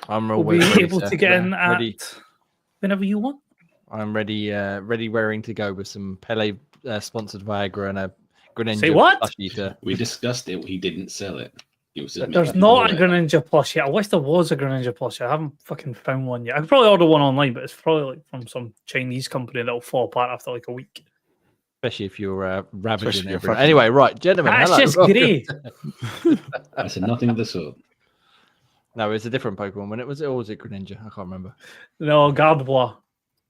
I'm We'll always be ready, able sir. to get in at ready. whenever you want. I'm ready, raring to go with some Pele sponsored Viagra and a Greninja Say what? plushie to... We discussed it. He didn't sell it. There's not a Greninja plushie. I wish there was a Greninja plushie. I haven't fucking found one yet. I could probably order one online, but it's probably like from some Chinese company that'll fall apart after like a week. Especially if you're ravaging your everyone. Anyway, right, gentlemen. That's hello. just grey. I said nothing of the sort. No, it's a different Pokemon. When it was, or was it Greninja? I can't remember. No, Gardevoir.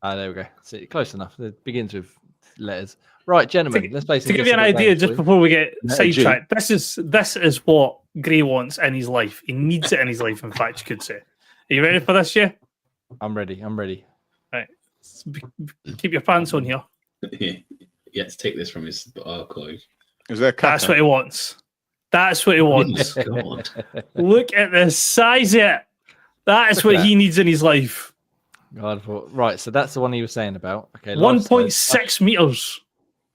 Ah, there we go. See, close enough. It begins with letters. Right, gentlemen. Let's play some. To give you an idea, just before we get sidetracked, this is what Gray wants in his life. He needs it in his life. In fact, you could say. Are you ready for this? Yeah. I'm ready. Right. Keep your pants on here. Yeah, to take this from his archive. Is there? That's what he wants. That's what he wants. God. Look at the size of it. That is what he needs in his life. God, right. So that's the one he was saying about. Okay. 1.6 meters.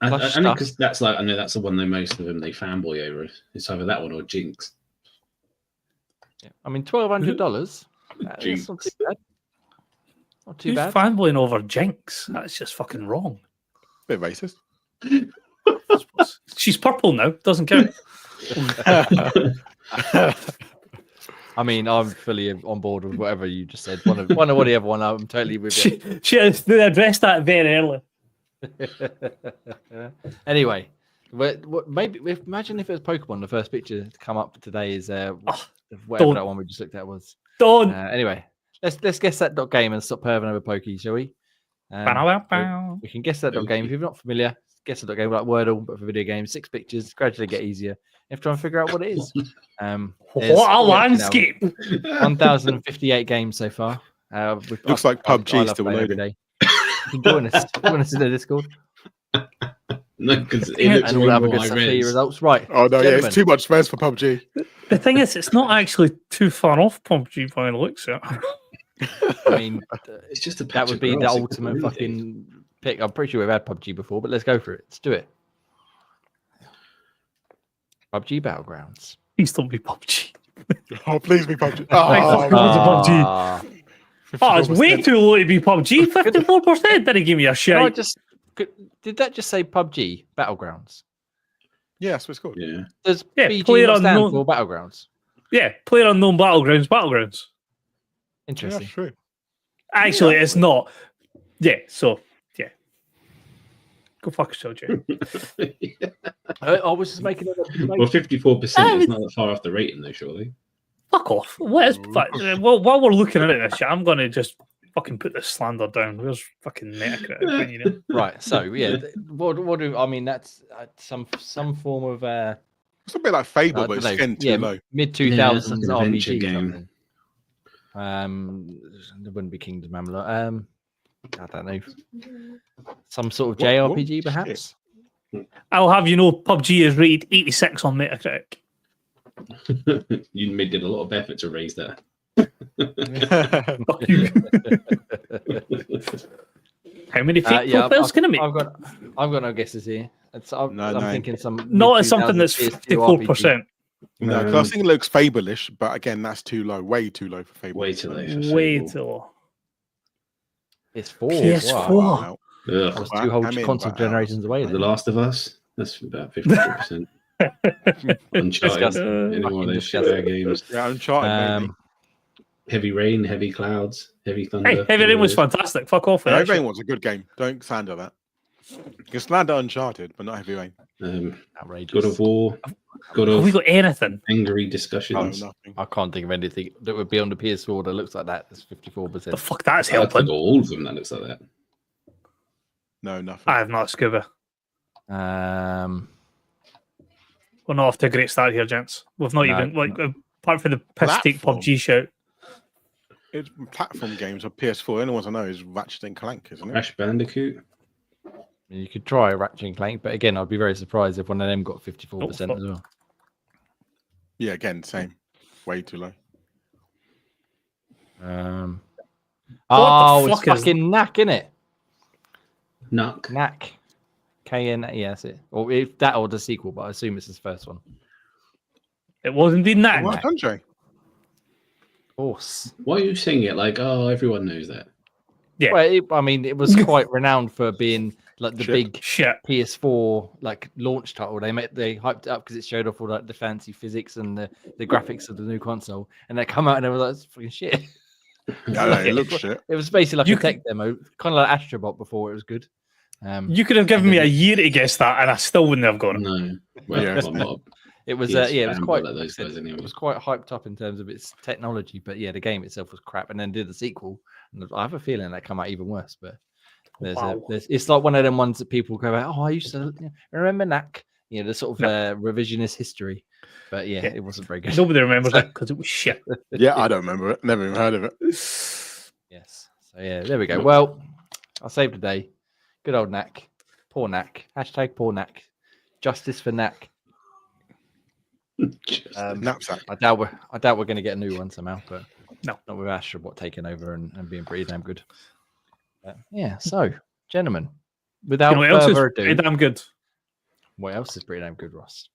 I know because that's like I know that's the one that most of them they fanboy over. It's either that one or Jinx. Yeah. I mean, $1,200. That's not too bad. Not too bad. Fanboying over Jinx. That's just fucking wrong. Bit racist. She's purple now. Doesn't count. I mean, I'm fully on board with whatever you just said. One of the other one. I'm totally with you. She addressed that very early. Anyway, maybe imagine if it was Pokemon. The first picture to come up today is whatever that one we just looked at was. Don't. Anyway, let's guess that game and stop perving over Pokey, shall we? We can guess that game. If you're not familiar, guess that game like Wordle, but for video games. 6 pictures, gradually get easier. You have to try and figure out what it is. What a landscape! 1,058 games so far. Looks like PUBG still loading. Join us in the Discord. No, because and we'll have a good stuff for your results. Right. Oh no, yeah, it's too much space for PUBG. The thing is, it's not actually too far off PUBG by the looks of it. I mean, it's just that would be the ultimate fucking pick. I'm pretty sure we've had PUBG before, but let's go for it. Let's do it. PUBG Battlegrounds. Please don't be PUBG. Oh, please be PUBG. PUBG. Oh, it's way too low to be PUBG. 54%. Didn't give me a shit. Did that just say PUBG Battlegrounds? Yeah, that's what it's called. Yeah. Does BG not stand for Battlegrounds? Yeah, Player Unknown Battlegrounds. Interesting. Yeah, that's true. Actually, it's not. Yeah, so yeah. Go fuck yourself, Jay. I was just making it. Well, 54% is not that far off the rating, though, surely. Fuck off. What is? Well, while we're looking at it, I'm going to just fucking put this slander down. Where's fucking Metacritic? You know? Right. So yeah, what do I mean? That's some form of it's a bit like Fable, but it's again too low. Mid 2000s RPG game. There wouldn't be Kingdom Amalur. I don't know. Some sort of JRPG, perhaps. I'll have you know, PUBG is rated 86 on Metacritic. You did a lot of effort to raise that. Fuck you. How many fake profiles can I make? I've got no guesses here. I'm thinking some. Not as something that's 54%. No, because I think it looks Fable-ish, but again, that's too low. Way too low for Fable. Way too low. Way too low. PS4. PS4. Wow. That's 2 whole console generations away. The Last of Us. That's about 54%. Uncharted. Any one of those shit games. Yeah, Uncharted. Heavy Rain, Heavy Clouds, Heavy Thunder. Hey, Heavy Rain was fantastic. Fuck off. Heavy Rain was a good game. Don't slander that. You can slander Uncharted, but not Heavy Rain. Outrageous. God of War. God of Have we got anything? Angry Discussions. I can't think of anything that would be on the PS4 that looks like that. That's 54%. The fuck, that's I think helping. all of them that looks like that. No, nothing. I have not, Scuba. We're not off to a great start here, gents. We've not even, apart from the piss take PUBG shout. It's platform games on PS4. The only ones I know is Ratchet and Clank, isn't it? Crash Bandicoot. You could try Ratchet and Clank, but again, I'd be very surprised if one of them got 54% as well. Yeah, again, same. Way too low. It's fucking Knack, innit? Knack. KN, yeah, that's it. Or if that or the sequel, but I assume it's his first one. It was indeed Knack. What country? course. Why are you saying it like, oh, everyone knows that? Yeah. Well, it was quite renowned for being like the big PS4 like launch title. They hyped it up because it showed off all like the fancy physics and the graphics of the new console, and they come out and they were like, "That's fucking shit." Yeah, it looks shit. It was basically like a tech demo, kind of like Astrobot before it was good. You could have given me a year to guess that, and I still wouldn't have got it. No, well, Yeah. I'm not. It was it was quite like those guys anyway. It was quite hyped up in terms of its technology, but yeah, the game itself was crap. And then did the sequel, and I have a feeling that come out even worse. But it's like one of them ones that people go about. Oh, I used to remember NAC, the sort of revisionist history. But yeah, it wasn't very good. Nobody remembers it because it was shit. Yeah, I don't remember it. Never even heard of it. Yes. So yeah, there we go. Well, I saved the day. Good old NAC. Poor NAC. Hashtag poor NAC. Justice for NAC. Knapsack. I doubt we're going to get a new one somehow, but no, not with Astrobot taking over and being pretty damn good. Yeah. So, gentlemen, without further ado, pretty damn good. What else is pretty damn good, Ross?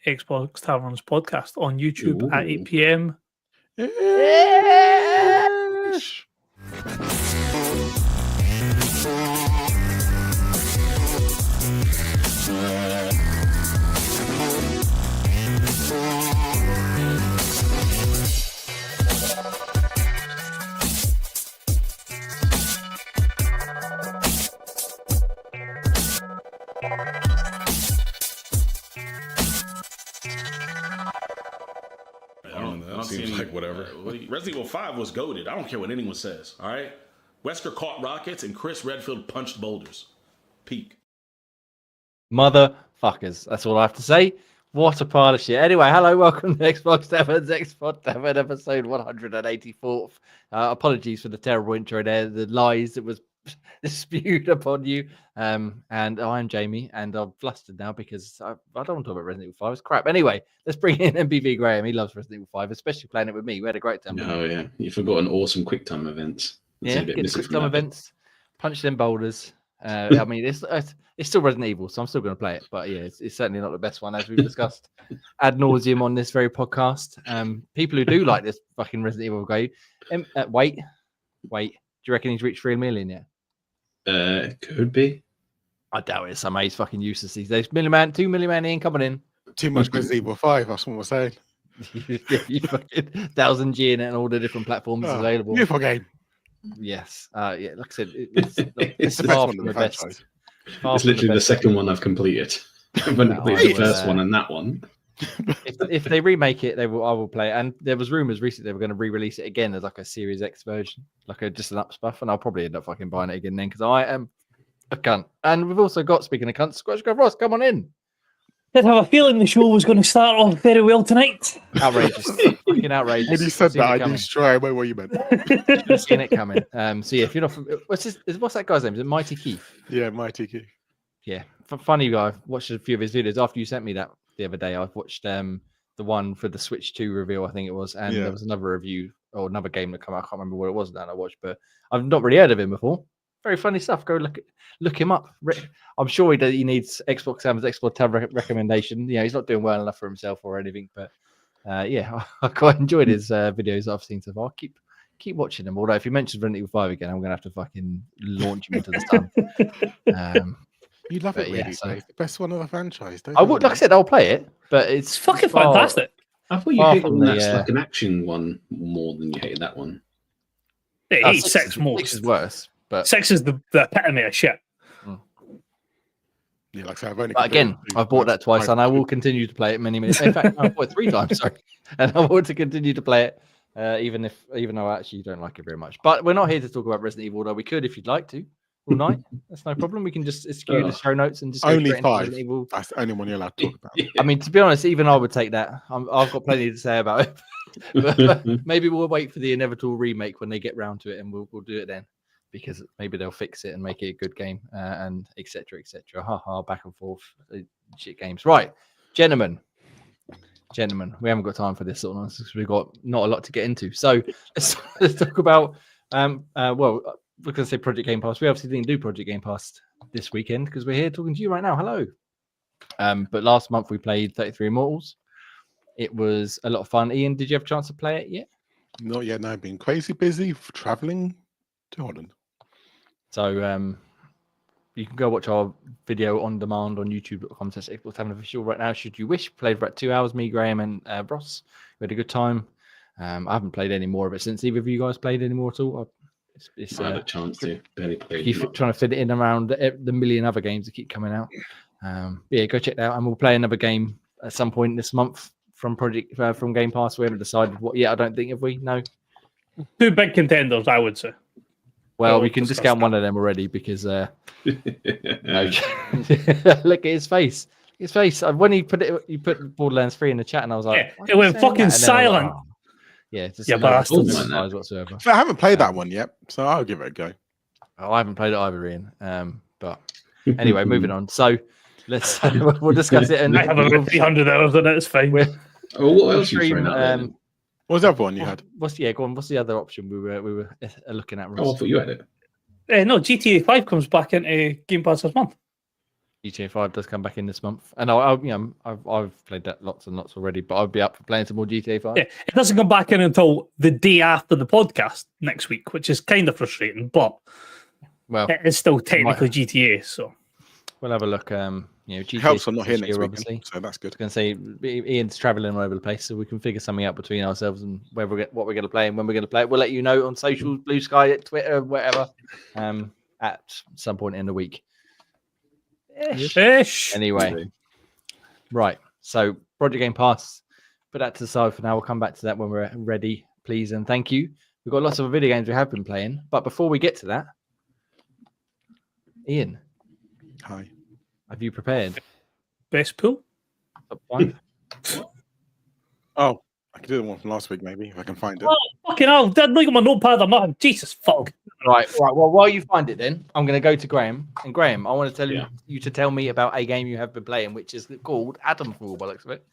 Xbox Taverns podcast on YouTube at 8 p.m. Yes. Seems like whatever. Resident Evil 5 was goated. I don't care what anyone says. All right. Wesker caught rockets and Chris Redfield punched boulders. Peak. Motherfuckers. That's all I have to say. What a pile of shit. Anyway, hello, welcome to Xbox Tavern's Xbox Tavern episode 184th. Apologies for the terrible intro there, the lies that was spewed upon you. And I'm Jamie, and I'm flustered now because I don't want to talk about Resident Evil 5. It's crap. Anyway, let's bring in MBV Graham. He loves Resident Evil 5, especially playing it with me. We had a great time. Oh, yeah. You forgot an awesome QuickTime events. Yeah, get the QuickTime events, punch them boulders. I mean, it's still Resident Evil, so I'm still going to play it. But yeah, it's certainly not the best one, as we've discussed ad nauseum on this very podcast. People who do like this fucking Resident Evil game, wait. Do you reckon he's reached 3 million yet? Could be. I doubt it. Somehow he's fucking useless these days. 2 million man ain't coming in. Too much Resident Evil 5. That's what we're saying. You fucking 1000G in it and all the different platforms available. Beautiful game. Yes. Yeah. Like I said, it's the best one in the franchise. It's literally the second one I've completed. I've only completed the first one and that one. If they remake it, I will play it. And there was rumors recently they were going to re-release it again as like a Series X version, like just an upspuff, and I'll probably end up fucking buying it again then because I am a cunt. And we've also got, speaking of cunts, Scratch Go Ross, come on in. Did have a feeling the show was going to start off very well tonight. Outrageous, fucking outrageous. When you said that, I knew straight away what you meant. I've seen it coming. So yeah, if you're not, what's that guy's name? Is it Mighty Keith? Yeah, Mighty Keith. Yeah, funny guy. I've watched a few of his videos after you sent me that the other day. I've watched the one for the Switch 2 reveal, I think it was, and there was another review or another game that came out. I can't remember what it was that I watched, but I've not really heard of him before. Very funny stuff. Go look him up. I'm sure he needs Xbox Tab recommendation. He's not doing well enough for himself or anything, but yeah, I quite enjoyed his videos that I've seen so far. Keep watching them. Although if he mentions Resident Evil 5 again, I'm gonna have to fucking launch him into the sun. You love it, really. So. It's the best one of the franchise. I would, like I said, I'll play it, but it's fucking fantastic. I thought you hated like an action one more than you hated that one. Yeah, 6 more. 6 is worse, but 6 is the epitome of shit. Yeah, like I said, I've only. But again, I've bought that twice, and I will continue to play it many minutes. In fact, I've bought it 3 times. Sorry, and I want to continue to play it, even though I actually don't like it very much. But we're not here to talk about Resident Evil, though we could if you'd like to. All night, that's no problem. We can just eschew the show notes and just only 5. That's the only one you're allowed to talk about. I mean, to be honest, even I would take that. I've got plenty to say about it. but maybe we'll wait for the inevitable remake when they get round to it, and we'll do it then, because maybe they'll fix it and make it a good game, and etc. Ha, back and forth, shit games. Right, gentlemen, we haven't got time for this sort of nonsense. We've got not a lot to get into, so let's talk about we're going to say Project Game Pass. We obviously didn't do Project Game Pass this weekend because we're here talking to you right now. Hello. But last month we played 33 Immortals. It was a lot of fun. Ian, did you have a chance to play it yet? Not yet. No, I've been crazy busy traveling to Holland. So you can go watch our video on demand on youtube.com/Xbox Tavern official right now. Should you wish, played for about 2 hours. Me, Graham, and Ross. We had a good time. I haven't played any more of it since. Either of you guys played any more at all? I had a chance to. Barely played. Keep trying to fit it in around the million other games that keep coming out. Yeah, go check that out, and we'll play another game at some point this month from Game Pass. We haven't decided what yet. I don't think, have we? No. 2 big contenders, I would say. Well, we can discount one of them already because look at his face. His face. When you put Borderlands 3 in the chat, and I was like, yeah, it went fucking silent. Like, oh. Yeah, just bastards. whatsoever. So I haven't played that one yet, so I'll give it a go. Oh, I haven't played it either, Ian. But anyway, moving on. So let's we'll discuss it. And I have over 300 hours on it. It's fine. What else stream, what was the other one you had? Go on. What's the other option we were looking at? Ross? Oh, I thought you had it. No, GTA 5 comes back into Game Pass this month. GTA 5 does come back in this month, and I've played that lots and lots already. But I'll be up for playing some more GTA 5. Yeah, it doesn't come back in until the day after the podcast next week, which is kind of frustrating. But it is still technically GTA, so we'll have a look. GTA helps. I'm not here next week, obviously, so that's good. I was going to say Ian's traveling all over the place, so we can figure something out between ourselves and what we're going to play and when we're going to play it. We'll let you know on social, Blue Sky, Twitter, whatever, at some point in the week. Ish. Anyway, right. So Project Game Pass. Put that to the side for now. We'll come back to that when we're ready, please and thank you. We've got lots of video games we have been playing, but before we get to that, Ian. Hi. Have you prepared? Best pool? Top 5? Oh, I can do the one from last week, maybe, if I can find it. Oh, fucking hell. Dad, look at my notepad. I'm not. Jesus, fuck. Right. Well, while you find it then, I'm going to go to Graham. And Graham, I want to tell you to tell me about a game you have been playing, which is called Adamfall, by the looks of it.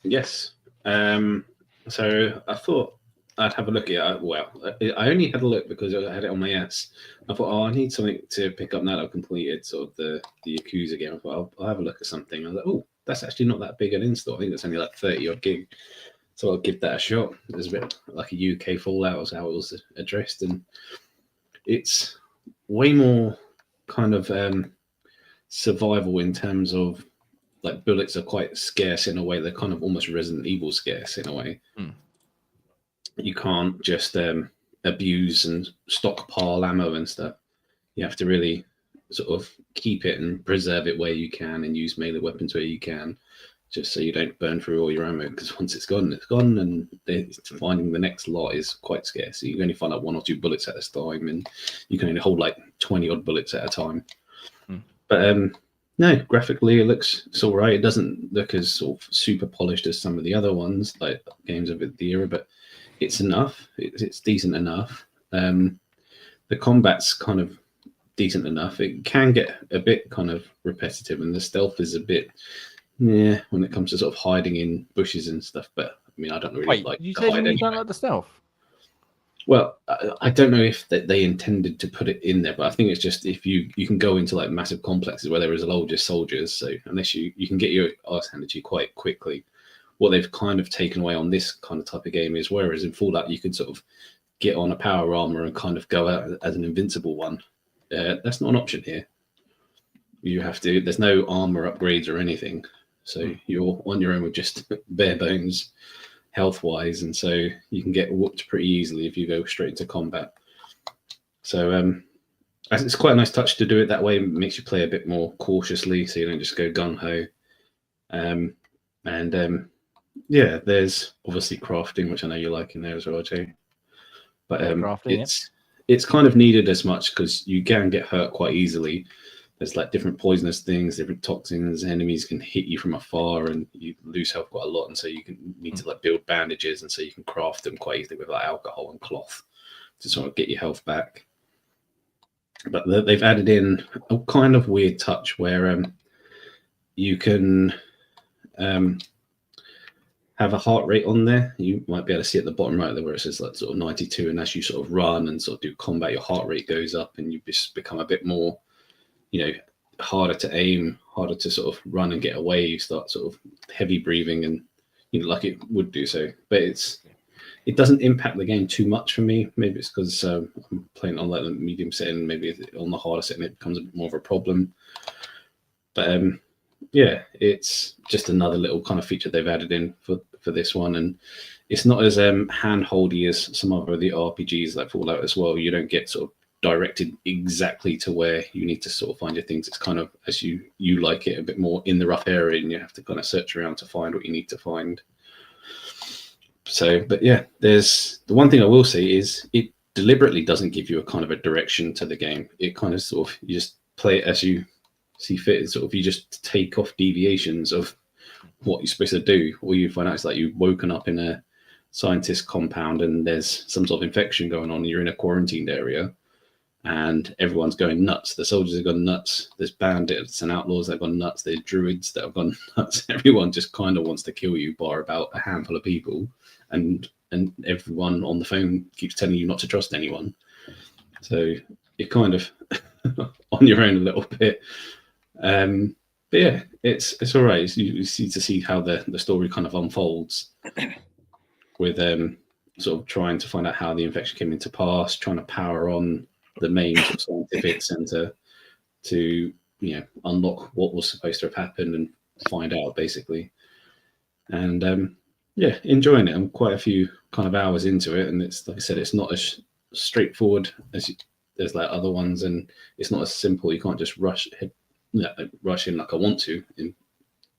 Yes. So I thought I'd have a look at it. Well, I only had a look because I had it on my ass. I thought, I need something to pick up now that I've completed sort of the Yakuza game. I thought, I'll have a look at something. I was like, that's actually not that big an install. I think it's only like 30 odd gig. So I'll give that a shot. There's a bit like a UK Fallout was how it was addressed. And it's way more kind of survival in terms of like bullets are quite scarce in a way. They're kind of almost Resident Evil scarce in a way. You can't just abuse and stockpile ammo and stuff. You have to really sort of keep it and preserve it where you can and use melee weapons where you can, just so you don't burn through all your ammo, because once it's gone, and finding the next lot is quite scarce. So you can only find like 1 or 2 bullets at a time, and you can only hold like 20 odd bullets at a time. But no, graphically it's all right. It doesn't look as sort of super polished as some of the other ones, like games of the era, but it's enough. It's decent enough. The combat's kind of decent enough. It can get a bit kind of repetitive, and the stealth is a bit when it comes to sort of hiding in bushes and stuff. But I mean, I don't really like. You said you don't like the stealth. Well, I don't know if they intended to put it in there, but I think it's just if you can go into like massive complexes where there is a lot of soldiers, so unless you can get your arse handed to you quite quickly. What they've kind of taken away on this kind of type of game is whereas in Fallout you could sort of get on a power armor and kind of go out as an invincible one. That's not an option here. You have to. There's no armor upgrades or anything, so you're on your own with just bare bones, health-wise, and so you can get whooped pretty easily if you go straight into combat. So it's quite a nice touch to do it that way. It makes you play a bit more cautiously, so you don't just go gung-ho. Yeah, there's obviously crafting, which I know you like in there as well, Jay. But it's kind of needed as much because you can get hurt quite easily. There's like different poisonous things, different toxins. Enemies can hit you from afar, and you lose health quite a lot. And so you can need to like build bandages, and so you can craft them quite easily with like alcohol and cloth to sort of get your health back. But they've added in a kind of weird touch where you can have a heart rate on there. You might be able to see at the bottom right there where it says like sort of 92, and as you sort of run and sort of do combat, your heart rate goes up, and you just become a bit more, harder to aim, harder to sort of run and get away. You start sort of heavy breathing, and like it would do so. But it doesn't impact the game too much for me. Maybe it's because I'm playing on like the medium setting. Maybe on the harder setting it becomes a bit more of a problem. But yeah, it's just another little kind of feature they've added in for this one, and it's not as handholdy as some other of the RPGs like Fallout as well. You don't get sort of directed exactly to where you need to sort of find your things. It's kind of as you like it, a bit more in the rough area, and you have to kind of search around to find what you need to find. So, but yeah, there's the one thing I will say is it deliberately doesn't give you a kind of a direction to the game. It kind of sort of, you just play it as you see fit. Sort of, you just take off deviations of what you're supposed to do, or you find out it's like you've woken up in a scientist compound and there's some sort of infection going on. You're in a quarantined area and everyone's going nuts. The soldiers have gone nuts. There's bandits and outlaws that have gone nuts. There's druids that have gone nuts. Everyone just kind of wants to kill you, bar about a handful of people. And everyone on the phone keeps telling you not to trust anyone. So you're kind of on your own a little bit. But yeah, it's all right. You see to see how the story kind of unfolds with sort of trying to find out how the infection came into pass, trying to power on the main sort of scientific center to unlock what was supposed to have happened and find out basically. And yeah, enjoying it. I'm quite a few kind of hours into it, and it's like I said, it's not as straightforward as there's like other ones, and it's not as simple. You can't just rush in like I want to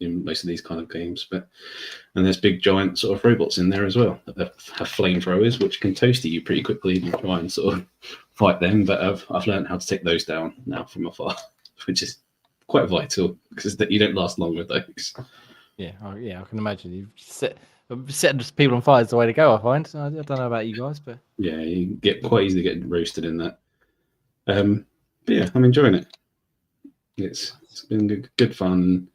in most of these kind of games. And there's big giant sort of robots in there as well that have flamethrowers, which can toast you pretty quickly if you try and sort of fight them. But I've learned how to take those down now from afar, which is quite vital because you don't last long with those. Yeah, I can imagine you setting people on fire is the way to go. I find. I don't know about you guys, but yeah, you get quite easily get roasted in that. But yeah, I'm enjoying it. It's been good fun,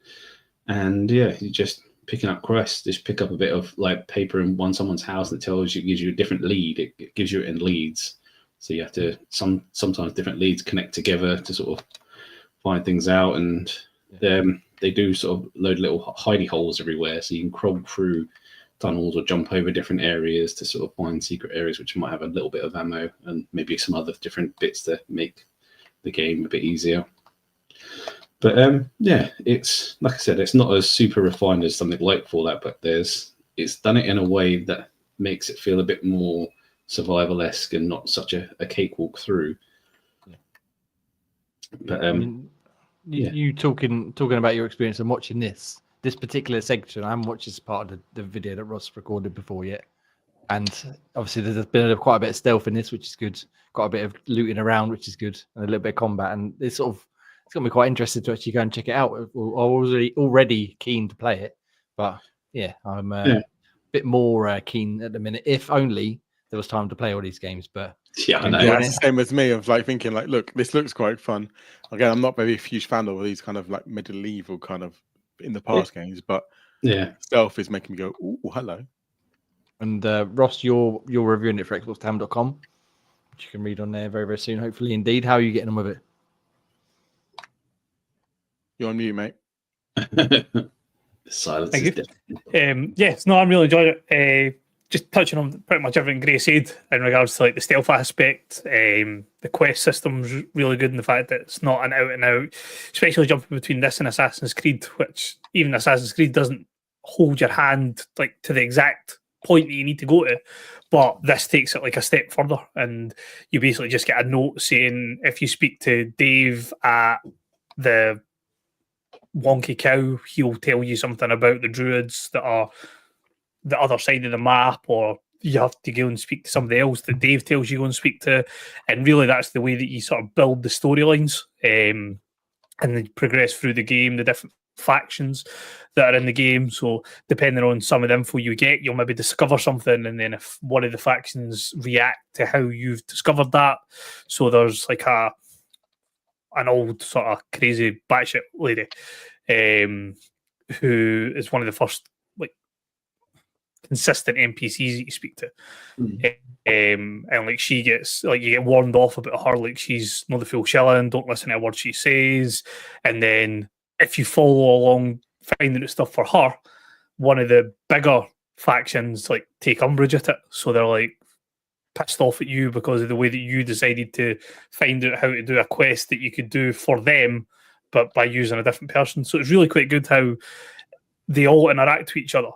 and yeah, you just picking up quests. Just pick up a bit of like paper in someone's house that gives you a different lead. It gives you it in leads, so you have to sometimes different leads connect together to sort of find things out, and they do sort of load little hidey holes everywhere, so you can crawl through tunnels or jump over different areas to sort of find secret areas which might have a little bit of ammo and maybe some other different bits to make the game a bit easier. But yeah, it's like I said, it's not as super refined as something like Fallout, but it's done it in a way that makes it feel a bit more survival-esque and not such a cakewalk through. Yeah. But you talking about your experience and watching this particular section. I haven't watched this part of the video that Ross recorded before yet, and obviously there's been quite a bit of stealth in this, which is good. Got a bit of looting around, which is good, and a little bit of combat, and it's got me quite interested to actually go and check it out. I was already keen to play it, but yeah, I'm a bit more keen at the minute. If only there was time to play all these games, but yeah, I know. Yeah, it's the same as me of like thinking like, look, this looks quite fun. Again, I'm not very huge fan of all these kind of like medieval kind of in the past games, but yeah, stealth is making me go, oh, hello. And Ross, you're reviewing it for xboxtam.com, which you can read on there very, very soon, hopefully. Indeed, how are you getting on with it? You're on mute, mate. Silence. Yes, no, I'm really enjoying it. Just touching on pretty much everything Gray said in regards to like the stealth aspect. The quest system's really good in the fact that it's not an out and out, especially jumping between this and Assassin's Creed, which even Assassin's Creed doesn't hold your hand like to the exact point that you need to go to, but this takes it like a step further, and you basically just get a note saying if you speak to Dave at the Wonky Cow, he'll tell you something about the druids that are the other side of the map, or you have to go and speak to somebody else that Dave tells you go and speak to. And really that's the way that you sort of build the storylines and then progress through the game, the different factions that are in the game. So depending on some of the info you get, you'll maybe discover something, and then if one of the factions react to how you've discovered that, so there's like an old sort of crazy batshit lady who is one of the first like consistent NPCs that you speak to. And like she gets like, you get warned off about her, like she's not the full shilling, don't listen to a word she says. And then if you follow along finding out stuff for her, one of the bigger factions like take umbrage at it, so they're like pissed off at you because of the way that you decided to find out how to do a quest that you could do for them, but by using a different person. So it's really quite good how they all interact with each other,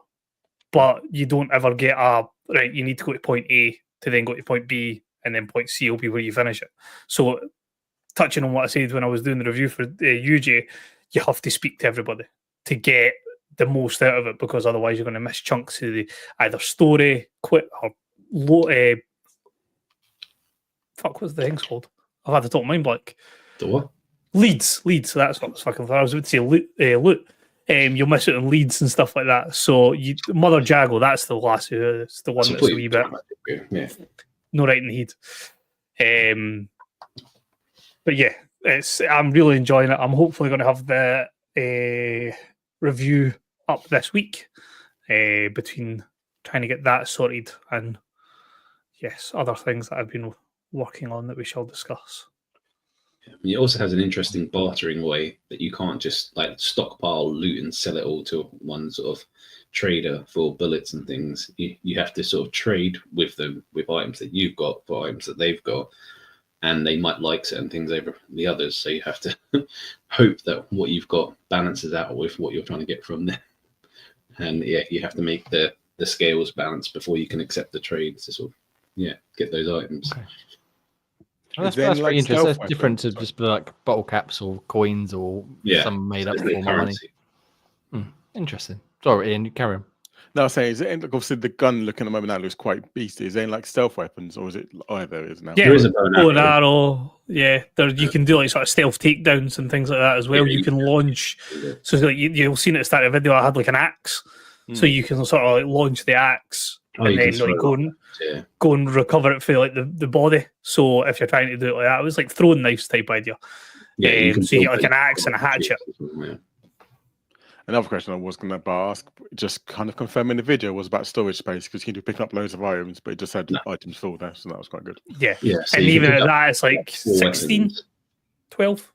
but you don't ever get right, you need to go to point A to then go to point B, and then point C will be where you finish it. So touching on what I said when I was doing the review for UJ, you have to speak to everybody to get the most out of it, because otherwise you're going to miss chunks of the either story, quit, or what's the thing's called? I've had the top of mind blank. The what? Leads. That's what I was fucking for. I was about to say loot. You'll miss it on leads and stuff like that. So Mother Jago, that's the last. It's the one that's a wee bit. Yeah. No right in the head. But yeah, I'm really enjoying it. I'm hopefully going to have the review up this week between trying to get that sorted and yes, other things that I've been working on that we shall discuss. It also has an interesting bartering way that you can't just like stockpile loot and sell it all to one sort of trader for bullets and things. You have to sort of trade with them with items that you've got for items that they've got, and they might like certain things over the others. So you have to hope that what you've got balances out with what you're trying to get from them. And yeah, you have to make the scales balance before you can accept the trade to sort of get those items. Okay. Well, that's pretty interesting. That's different to just like bottle caps or coins or some made up form of money. Interesting. Sorry, Ian, you carry on. No, I was saying, is it like, obviously the gun looking at the moment now looks quite beastly. Is there any like stealth weapons, or is it either? Is now? Yeah, there is a bow and arrow. Yeah, you can do like sort of stealth takedowns and things like that as well. You can launch. So like you'll see at the start of the video, I had like an axe, so you can sort of like launch the axe and then like go and recover it for like the body. So if you're trying to do it like that, it was like throwing knives type idea. Yeah, so you get like an axe and a hatchet. Another question I was going to ask, just kind of confirming the video, was about storage space, because you can do picking up loads of items, but it just said items full there, so that was quite good. Yeah. So and even at that, it's like 16, 12.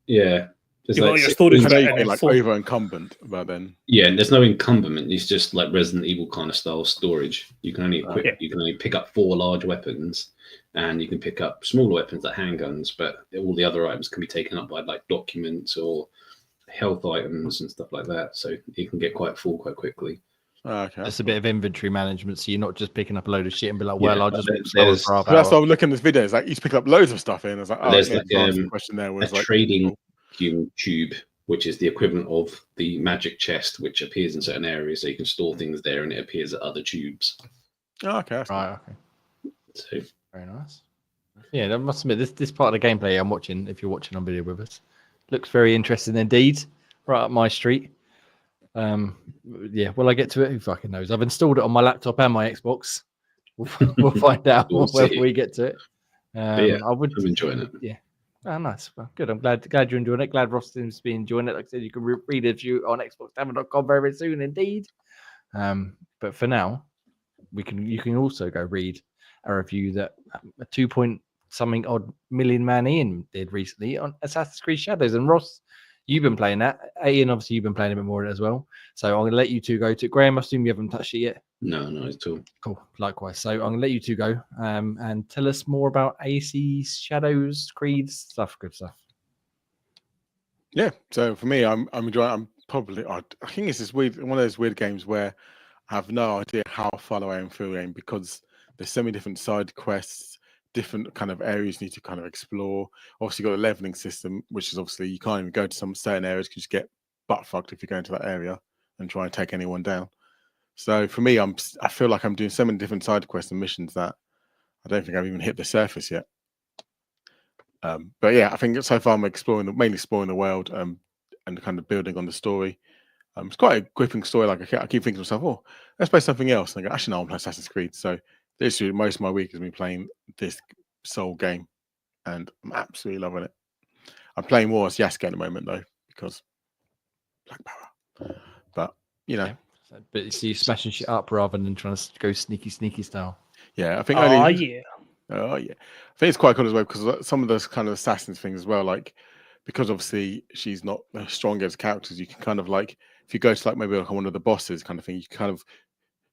Yeah. You've got your storage like over incumbent about then. Yeah, and there's no encumberment. It's just like Resident Evil kind of style storage. You can only you can only pick up 4 large weapons, and you can pick up smaller weapons like handguns, but all the other items can be taken up by like documents or health items and stuff like that, so you can get quite full quite quickly. Okay, just a bit of inventory management, so you're not just picking up a load of shit and be like, well, I'll just that's why I'm looking at this video. It's like he's picking up loads of stuff in. I was like, there's like question there was like trading tube, which is the equivalent of the magic chest, which appears in certain areas, so you can store things there and it appears at other tubes. Okay, right. Okay, so very nice. Yeah, I must admit, this part of the gameplay I'm watching, if you're watching on video with us, looks very interesting indeed. Right up my street. Yeah, will I get to it? Who fucking knows? I've installed it on my laptop and my Xbox. We'll find out whether we get to it. I'm enjoying it. Yeah. Oh, nice. Well, good. I'm glad you're enjoying it. Glad Ross seems to be enjoying it. Like I said, you can read a review on xboxtavern.com very soon indeed. But for now, you can also go read a review that a 2-point-something odd million man Ian did recently on Assassin's Creed Shadows. And Ross, you've been playing that. Ian, obviously, you've been playing a bit more as well. So I'm going to let you two go to Graham. I assume you haven't touched it yet. No, at all. Cool. Likewise. So I'm going to let you two go and tell us more about ASUS, Shadows, Creeds, stuff. Good stuff. Yeah. So for me, I'm enjoying. I think it's this weird, one of those weird games where I have no idea how far away I'm feeling, because there's so many different side quests, different kind of areas you need to kind of explore. Obviously, you've got a leveling system, which is obviously you can't even go to some certain areas because you get butt fucked if you go into that area and try and take anyone down. So for me, I feel like I'm doing so many different side quests and missions that I don't think I've even hit the surface yet. But yeah, I think so far I'm mainly exploring the world and kind of building on the story. It's quite a gripping story. Like I keep thinking to myself, oh, let's play something else. And I go, actually, no, I'm playing Assassin's Creed. So literally most of my week has been playing this sole game, and I'm absolutely loving it. I'm playing more as Yasuke at the moment though, because Black Power. But you know. Yeah. But it's you smashing shit up rather than trying to go sneaky style. Yeah, I think. Oh yeah. I think it's quite cool as well, because some of those kind of assassins things as well, like because obviously she's not as strong as characters, you can kind of like if you go to like maybe like one of the bosses kind of thing, you kind of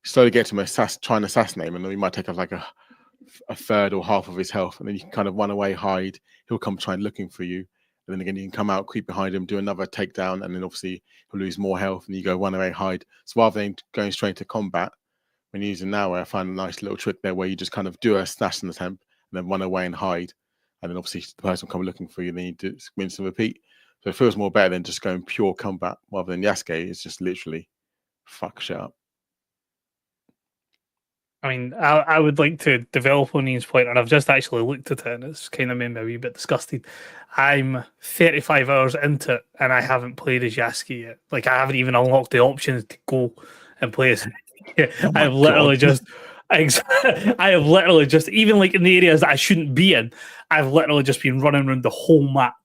slowly get to him, try and assassinate him, and then he might take off like a third or half of his health, and then you can kind of run away, hide. He'll come try and looking for you, and then again you can come out, creep behind him, do another takedown, and then obviously he'll lose more health, and you go run away, hide. So rather than going straight into combat, when you're using now, I find a nice little trick there where you just kind of do a assassin attempt and then run away and hide, and then obviously the person will come looking for you, and then you do rinse and repeat. So it feels more better than just going pure combat, rather than Yasuke. It's just literally fuck shit up. I mean, I would like to develop on Ian's point, and I've just actually looked at it, and it's kind of made me a wee bit disgusted. I'm 35 hours into it, and I haven't played as Yasuke yet. Like, I haven't even unlocked the options to go and play as. I have literally just, even like in the areas that I shouldn't be in, I've literally just been running around the whole map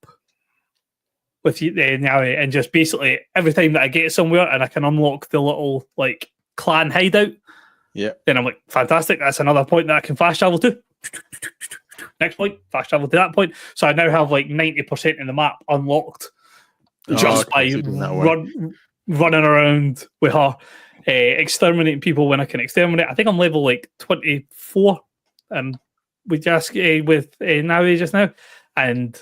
with you now, and just basically every time that I get somewhere and I can unlock the little like clan hideout. Yeah. Then I'm like, fantastic. That's another point that I can fast travel to. Next point, fast travel to that point. So I now have like 90% of the map unlocked just by running around with her, exterminating people when I can exterminate. I think I'm level like 24 with Navi just now. And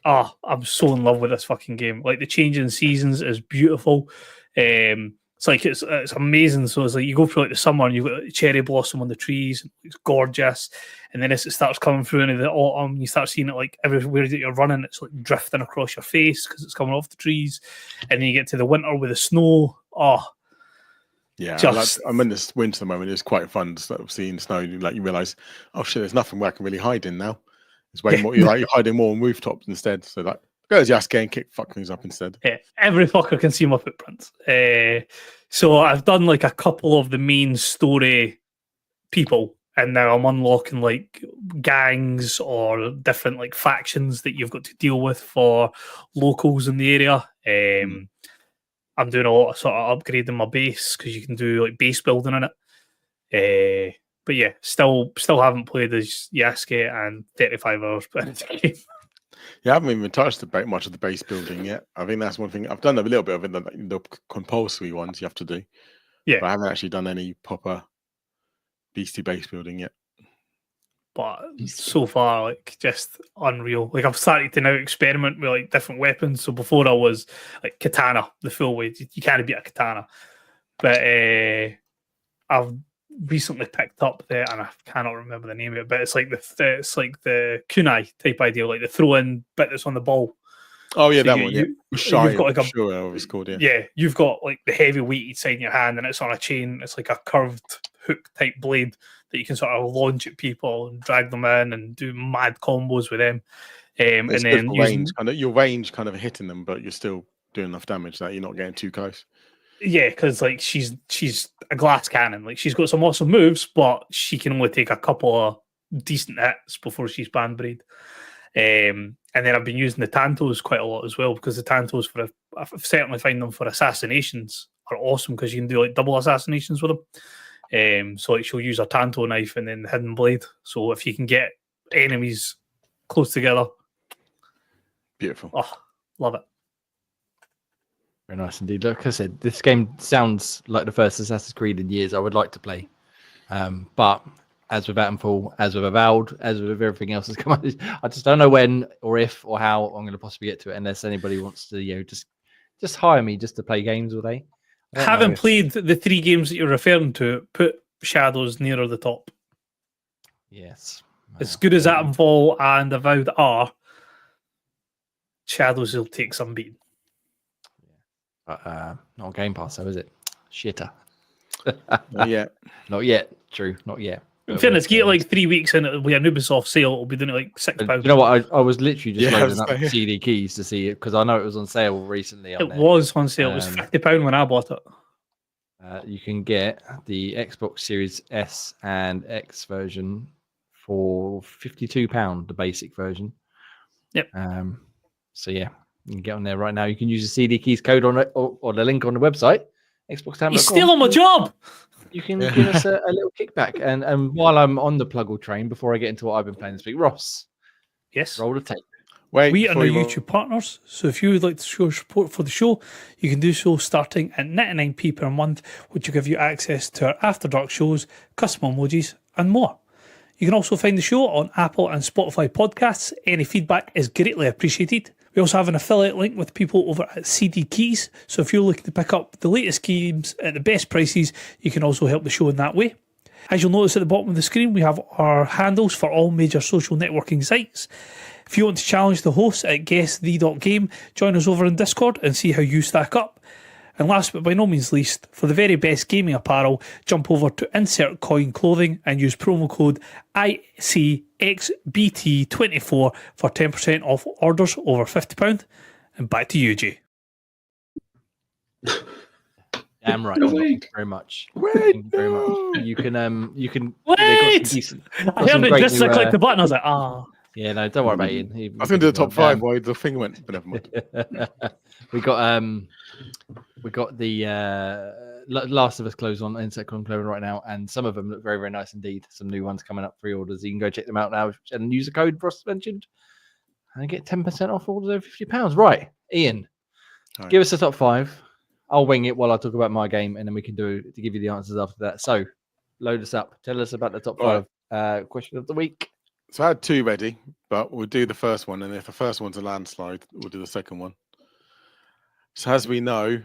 I'm so in love with this fucking game. Like the changing seasons is beautiful. It's like it's amazing. So it's like you go through like the summer and you've got cherry blossom on the trees. It's gorgeous, and then as it starts coming through into the autumn, you start seeing it like everywhere that you're running. It's like drifting across your face because it's coming off the trees, and then you get to the winter with the snow. Yeah, I'm in this winter at the moment. It's quite fun sort of seeing snow. Like you realise, oh shit, there's nothing where I can really hide in now. It's way more. You're hiding more on rooftops instead. So like. Go as Yasuke and kick fuck things up instead. Yeah, every fucker can see my footprints. So I've done like a couple of the main story people, and now I'm unlocking like gangs or different like factions that you've got to deal with for locals in the area. I'm doing a lot of sort of upgrading my base because you can do like base building in it. But yeah, still haven't played as Yasuke and 35 hours playing the game. Yeah, I haven't even touched much of the base building yet. I think that's one thing. I've done a little bit of it, the compulsory ones you have to do. Yeah. But I haven't actually done any proper beastie base building yet. But so far, like, just unreal. Like, I've started to now experiment with, like, different weapons. So before I was, like, katana, the full way. You can't beat a katana. But I've recently picked up and I cannot remember the name of it, but it's like the kunai type idea, like the throw-in bit that's on the ball. Oh yeah, so that one. You've got like it's called, yeah, you've got like the heavy weighted side in your hand, and it's on a chain. It's like a curved hook type blade that you can sort of launch at people and drag them in and do mad combos with them. And then your range kind of hitting them, but you're still doing enough damage that you're not getting too close. Yeah, because like she's a glass cannon. Like she's got some awesome moves, but she can only take a couple of decent hits before she's band braid. And then I've been using the Tantos quite a lot as well, because the Tantos I certainly find them for assassinations are awesome because you can do like double assassinations with them. So like she'll use a Tanto knife and then the hidden blade. So if you can get enemies close together, beautiful. Oh, love it. Very nice indeed. Like I said, this game sounds like the first Assassin's Creed in years I would like to play. But as with Atomfall, as with Avowed, as with everything else that's come out, I just don't know when or if or how I'm going to possibly get to it unless anybody wants to, just hire me just to play games all day. Having played the 3 games that you're referring to, put Shadows nearer the top. Yes. As good as Atomfall and Avowed are, Shadows will take some beating. Not Game Pass, though, is it? Shitter. Not yet. Not yet. True. Not yet. In fairness, get like 3 weeks in it with an Ubisoft sale. It'll be doing it like £6. You know what? I was literally just loading up CD keys to see it because I know it was on sale recently. It was on sale. It was £50 when I bought it. You can get the Xbox Series S and X version for £52, the basic version. Yep. So yeah, you can get on there right now. You can use the CD keys code on it or the link on the website. Xbox. He's stealing my job. You can give us a little kickback. And while I'm on the Pluggle train, before I get into what I've been playing this week, Ross. Yes. Roll the tape. We are now YouTube partners, so if you would like to show support for the show, you can do so starting at 99p per month, which will give you access to our After Dark shows, custom emojis, and more. You can also find the show on Apple and Spotify podcasts. Any feedback is greatly appreciated. We also have an affiliate link with people over at CD Keys, so if you're looking to pick up the latest games at the best prices, you can also help the show in that way. As you'll notice at the bottom of the screen, we have our handles for all major social networking sites. If you want to challenge the hosts at guessthE.game, join us over in Discord and see how you stack up. And last but by no means least, for the very best gaming apparel, jump over to Insert Coin Clothing and use promo code ICXBT24 for 10% off orders over £50. And back to you, Jay. Damn right. Thank you very much. Thank you very much. You can. Wait! I heard it just click the button. I was like, Yeah, no, don't worry about Ian. I was going to do the top 5 while the thing went, but never mind. we got the Last of Us clothes on Insect Con clothing right now, and some of them look very, very nice indeed. Some new ones coming up, pre-orders. You can go check them out now and use the code Ross mentioned, and get 10% off orders over £50. Right, Ian, give us a top 5. I'll wing it while I talk about my game, and then we can give you the answers after that. So, load us up. Tell us about the top 5 question of the week. So I had 2 ready, but we'll do the first one, and if the first one's a landslide, we'll do the second one. So as we know,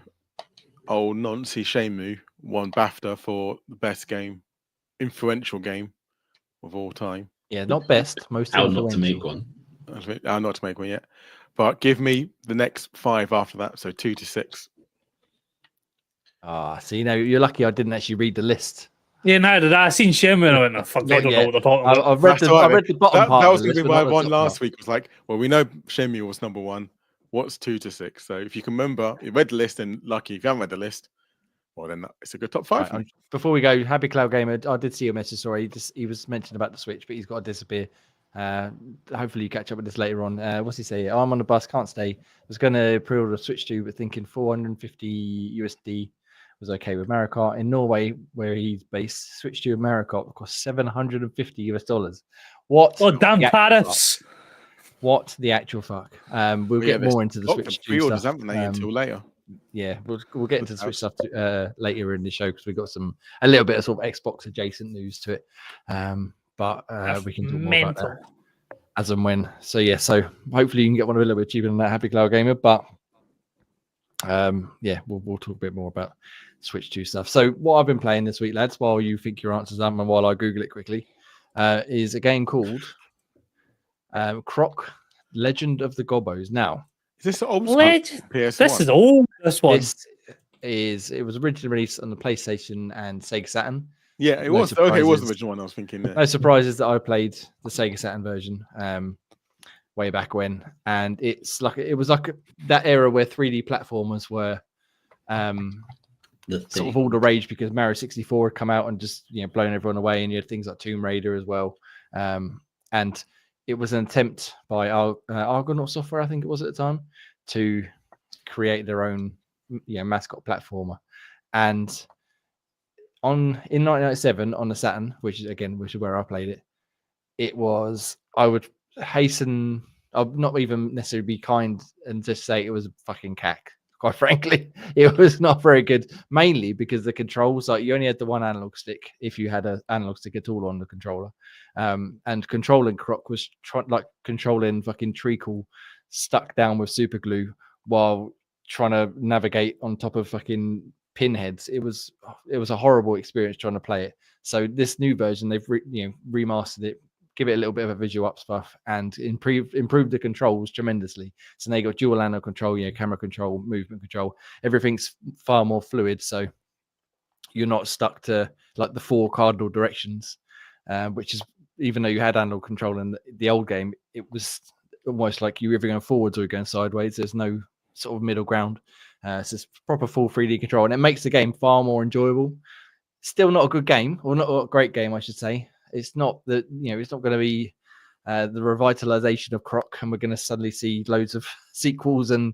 old Nancy Shenmue won BAFTA for the best game, influential game of all time. Yeah, not best, most How not to make one. Not to make one yet. But give me the next 5 after that, so 2 to 6. See, now you're lucky I didn't actually read the list. Yeah, neither did I. Seen Shenmue and I went, fuck, I don't know what they're talking about. I read the bottom part. That was going to be my one last week. Was like, well, we know Shenmue was number 1. What's 2 to 6? So if you can remember, you read the list, and lucky if you haven't read the list, well, then it's a good top 5. Right, before we go, Happy Cloud Gamer, I did see your message. Sorry, he was mentioning about the Switch, but he's got to disappear. Hopefully you catch up with this later on. What's he say? I'm on the bus, can't stay. Was going to pre-order a Switch 2, but thinking 450 USD was okay with Mario Kart. In Norway, where he's based, Switch 2 of Mario Kart cost $750. What? Oh, damn tariffs! What the actual fuck? We'll get more into the Switch 2 pre-orders, stuff. haven't they, until later? Yeah, we'll get into the Switch stuff later in the show, because we've got a little bit of sort of Xbox adjacent news to it. But we can talk more about that as and when. So yeah, so hopefully you can get one a little bit cheaper than that, Happy Cloud Gamer. But yeah, we'll talk a bit more about Switch 2 stuff. So what I've been playing this week, lads, while you think your answers up and while I Google it quickly, is a game called Croc Legend of the Gobbos. Now, is this the old PS1? This is old. This one. It was originally released on the PlayStation and Sega Saturn. Yeah, it was. Okay, it was the original one. I was thinking. No surprises that I played the Sega Saturn version way back when, and it was like that era where 3D platformers were sort of all the rage, because Mario 64 had come out and just blown everyone away, and you had things like Tomb Raider as well, and it was an attempt by Argonaut Software, I think it was at the time, to create their own mascot platformer. And in 1997 on the Saturn, which is where I played it, it was, I would hasten, I'll not even necessarily be kind and just say it was a fucking cack. Quite frankly, it was not very good, mainly because the controls, like you only had the one analog stick if you had an analog stick at all on the controller. And controlling Croc was like controlling fucking treacle stuck down with super glue while trying to navigate on top of fucking pinheads. It was a horrible experience trying to play it. So this new version, they've remastered it, give it a little bit of a visual up stuff, and improve the controls tremendously. So now you got dual analog control, camera control, movement control. Everything's far more fluid, so you're not stuck to like the 4 cardinal directions, which is, even though you had analog control in the old game, it was almost like you're either going forwards or you're going sideways. There's no sort of middle ground. So it's proper full 3D control, and it makes the game far more enjoyable. Still not a good game, or not a great game, I should say. It's not that it's not going to be the revitalization of Croc, and we're going to suddenly see loads of sequels and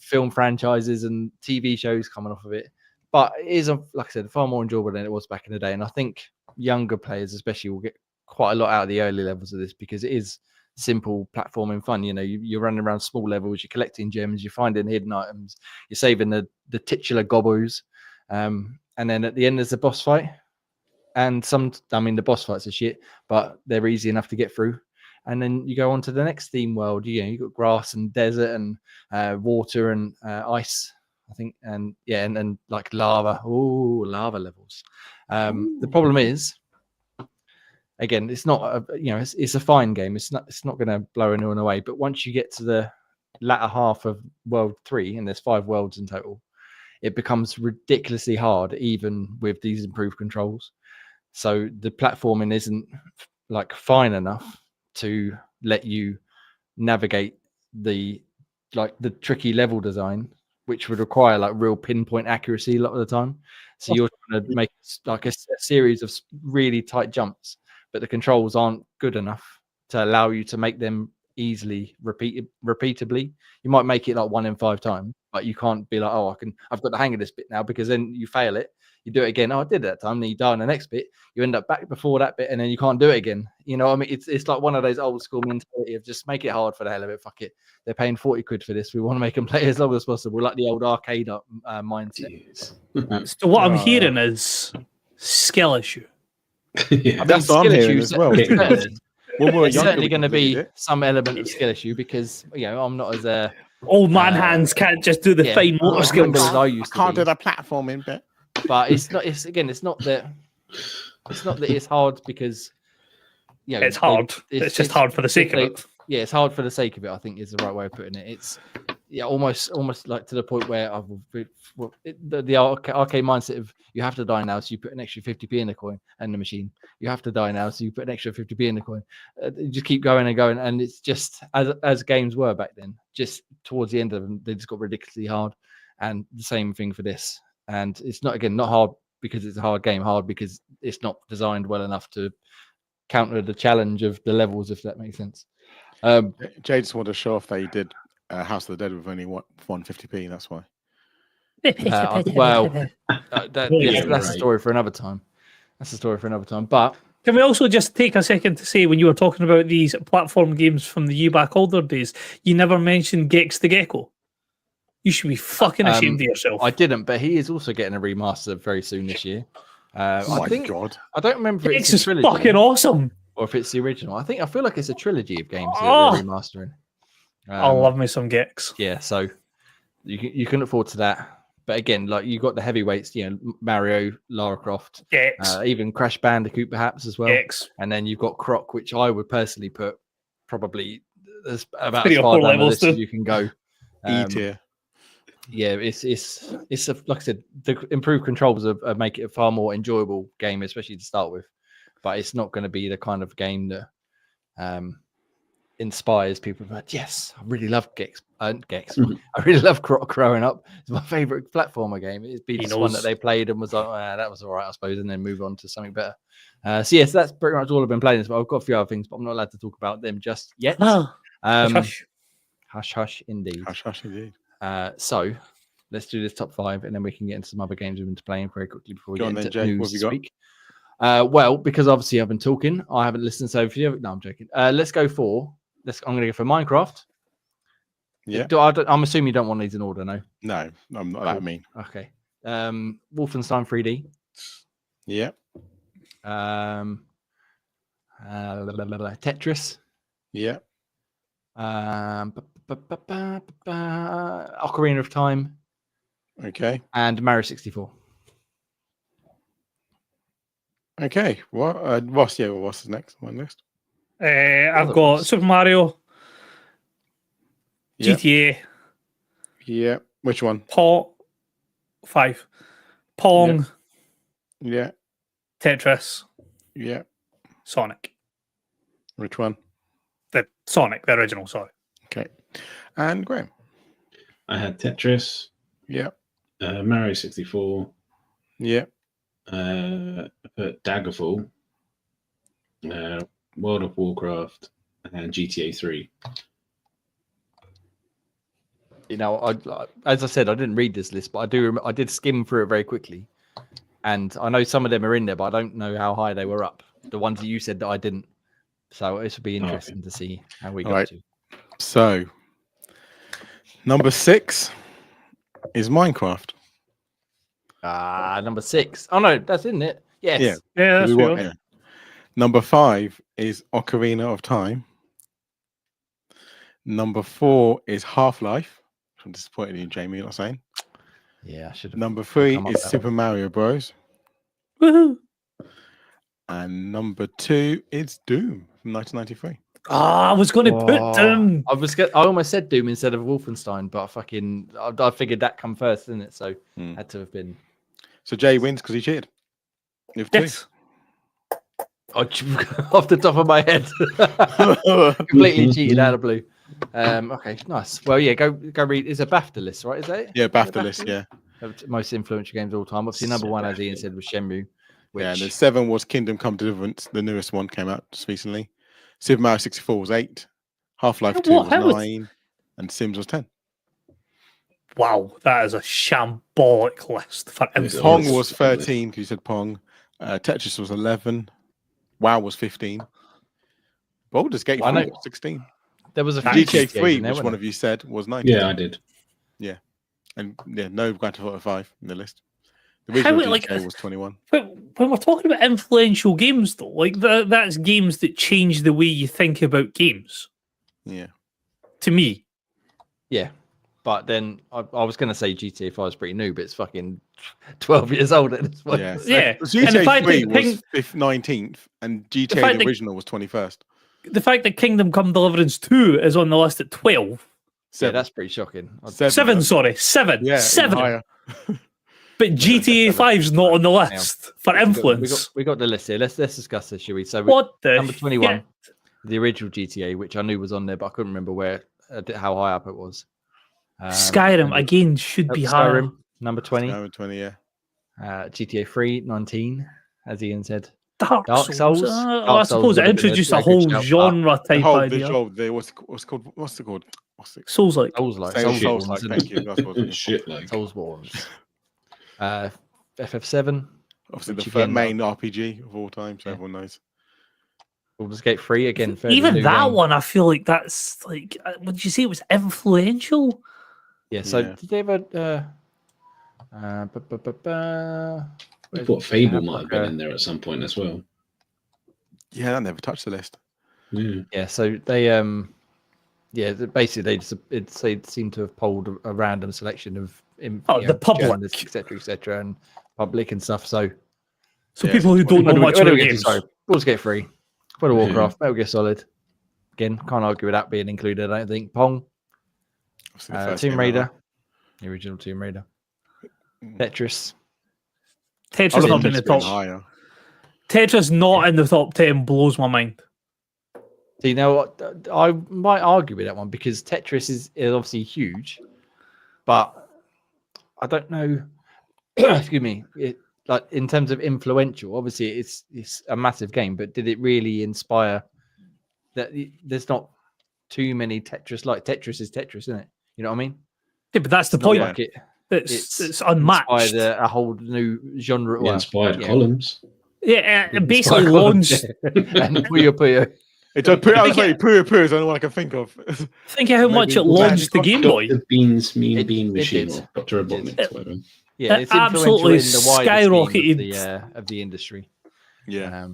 film franchises and TV shows coming off of it. But it is, like I said, far more enjoyable than it was back in the day. And I think younger players, especially, will get quite a lot out of the early levels of this, because it is simple platforming fun. You know, you're running around small levels, you're collecting gems, you're finding hidden items, you're saving the titular gobos, and then at the end there's a boss fight. And the boss fights are shit, but they're easy enough to get through. And then you go on to the next theme world. You've got grass and desert and water and ice, I think, and like lava. Oh, lava levels. The problem is, again, it's not it's a fine game. It's not going to blow anyone away. But once you get to the latter half of World 3, and there's 5 worlds in total, it becomes ridiculously hard, even with these improved controls. So the platforming isn't like fine enough to let you navigate the tricky level design, which would require like real pinpoint accuracy a lot of the time. So you're trying to make like a series of really tight jumps, but the controls aren't good enough to allow you to make them easily repeatably. You might make it like 1 in 5 times, but you can't be like, I've got the hang of this bit now, because then you fail it. You do it again. I did it that time. Then you die on the next bit. You end up back before that bit, and then you can't do it again. You know what I mean? It's like one of those old school mentality of just make it hard for the hell of it. Fuck it. They're paying 40 quid for this. We want to make them play as long as possible, like the old arcade mindset. So what I'm hearing is skill issue. Yeah. That's what I'm hearing as well. It's certainly going to be some element of skill issue, because I'm not as old man hands can't just do the fine motor skills as I used to. Can't do the platforming bit. But it's not that it's hard because it's hard. It's just hard for the sake of it. Yeah, it's hard for the sake of it, I think, is the right way of putting it. It's almost like to the point where the arcade mindset of you have to die now, so you put an extra 50p in the coin and the machine. You have to die now, so you put an extra 50p in the coin. You just keep going and going, and it's just as games were back then. Just towards the end of them, they just got ridiculously hard, and the same thing for this. And it's not hard because it's a hard game, hard because it's not designed well enough to counter the challenge of the levels, if that makes sense. Jay just wanted to show off that he did House of the Dead with only 150p. That's why. That's a story for another time. But can we also just take a second to say, when you were talking about these platform games from the back older days, you never mentioned Gex the Gecko? You should be fucking ashamed of yourself. I didn't, but he is also getting a remaster very soon this year. Oh my God. I don't remember if it's a trilogy. Fucking awesome. Or if it's the original. I feel like it's a trilogy of games that they're remastering. I love me some Gex. Yeah, so you can look forward to that. But again, like you got the heavyweights, Mario, Lara Croft, Gex. Even Crash Bandicoot perhaps as well. Gex. And then you've got Croc, which I would personally put probably about 3 as or far 4 down levels the list as you can go. E tier. Yeah, it's like I said, the improved controls make it a far more enjoyable game, especially to start with. But it's not going to be the kind of game that inspires people. But yes, I really love Gex. I really love Croc growing up. It's my favorite platformer game. It's been this one that they played and was like, that was all right, I suppose, and then move on to something better. So yes, that's pretty much all I've been playing. But I've got a few other things, but I'm not allowed to talk about them just yet. Hush. Hush, indeed. Hush, indeed. So let's do this top 5, and then we can get into some other games we've been playing very quickly before we get into news to speak. Well, because obviously I've been talking, I haven't listened. So if you no, I'm joking. Let's go for. I'm going to go for Minecraft. Yeah. I'm assuming you don't want these in order, no? No, I'm not that mean. Okay. Wolfenstein 3D. Yeah. Tetris. Yeah. Ocarina of Time. Okay. And Mario 64. Okay. What's the next one list? I've got Super Mario, GTA. Yeah. Which one? 5. Pong. Yeah. Tetris. Yeah. Sonic. Which one? The Sonic, the original, sorry. Okay. And Graham? I had Tetris. Yeah. Mario 64. Yeah. I put Daggerfall. World of Warcraft and GTA 3. As I said, I didn't read this list, but I did skim through it very quickly, and I know some of them are in there, but I don't know how high they were up. The ones that you said that I didn't. So this will be interesting to see how we go Right. to. So, number 6 is Minecraft. Number 6. Oh no, that's in it. Yes. Yeah, that's real. Yeah. Number 5 is Ocarina of Time. Number 4 is Half-Life. I'm disappointed in you, Jamie, you're not saying. Yeah, I should have. Number 3 come up is that Super one. Mario Bros. Woohoo! And number 2 is Doom from 1993. I was going to put Doom. I almost said Doom instead of Wolfenstein, but I figured that come first, didn't it? So had to have been. So Jay wins because he cheated. You have 2. Yes. Off the top of my head, completely cheated out of blue. Okay, nice. Well, yeah, go read. It's a BAFTA list, right? Is that it? Yeah, BAFTA list. Yeah. Most influential games of all time. Obviously, number 1, as Ian said, was Shenmue. Which... Yeah, and the 7 was Kingdom Come Deliverance. The newest one came out just recently. Super Mario 64 was 8. Half-Life 2 was 9. And Sims was 10. Wow, that is a shambolic list for influence. Pong was 13 because you said Pong. Tetris was 11. WoW was 15. Baldur's Gate 3 was 16. There was a GTA 3, which one of you said was 19. Yeah, I did. Yeah. And yeah, no Grand Theft Auto 5 in the list. The original GTA was 21. But when we're talking about influential games, though, like that's games that change the way you think about games. Yeah. To me. Yeah. But then I was going to say GTA 5 is pretty new, but it's fucking 12 years old at this point. Yeah. Yeah. GTA 3 was 19th, and GTA the original was 21st. The fact that Kingdom Come Deliverance 2 is on the list at 12. Yeah, that's pretty shocking. 7, sorry. 7. Yeah, 7. But GTA 5's not on the list for influence. We got the list here. Let's discuss this, shall we? So number 21, the original GTA, which I knew was on there, but I couldn't remember how high up it was. Skyrim again should be higher. Number 20. Number 20, yeah. GTA 3, 19, as Ian said. Dark Souls. I suppose it introduced a whole genre type idea. What's it called? Souls-like. Soulsborne. Thank you. That's what it is. Soulsborne. FF7. Obviously, the main RPG of all time, so everyone knows. Baldur's Gate 3 again. Even that game. One, I feel like that's like. Would you say it was influential? Yeah. So did they ever? I thought Fable might have been in there at some point as well. Yeah, that never touched the list. Yeah. So they basically they seem to have polled a random selection of the public, etc., and public and stuff. So people who don't know much about games. Sorry, Baldur's Gate 3, World of Warcraft, Metal Gear Solid. Again, can't argue with that being included. I don't think. Pong, Tomb Raider, the original Tomb Raider, Tetris. Tetris not in the top. Higher. Tetris not in the top 10 blows my mind. See, now I might argue with that one because Tetris is obviously huge, but I don't know. Excuse me. Like in terms of influential, obviously it's a massive game, but did it really inspire? That there's not too many Tetris. Like Tetris is Tetris, isn't it? You know what I mean? Yeah, but that's the point. Like it's unmatched. Inspired a whole new genre. Inspired columns. Yeah, it basically launched. And Puyo. It does put out like Puyo is the only one I can think of. Think of how much it launched the Game Boy. Dr. Bean's Mean Bean Machine or Dr. Robotnik. Yeah, it's absolutely in the skyrocketed of the industry. Yeah,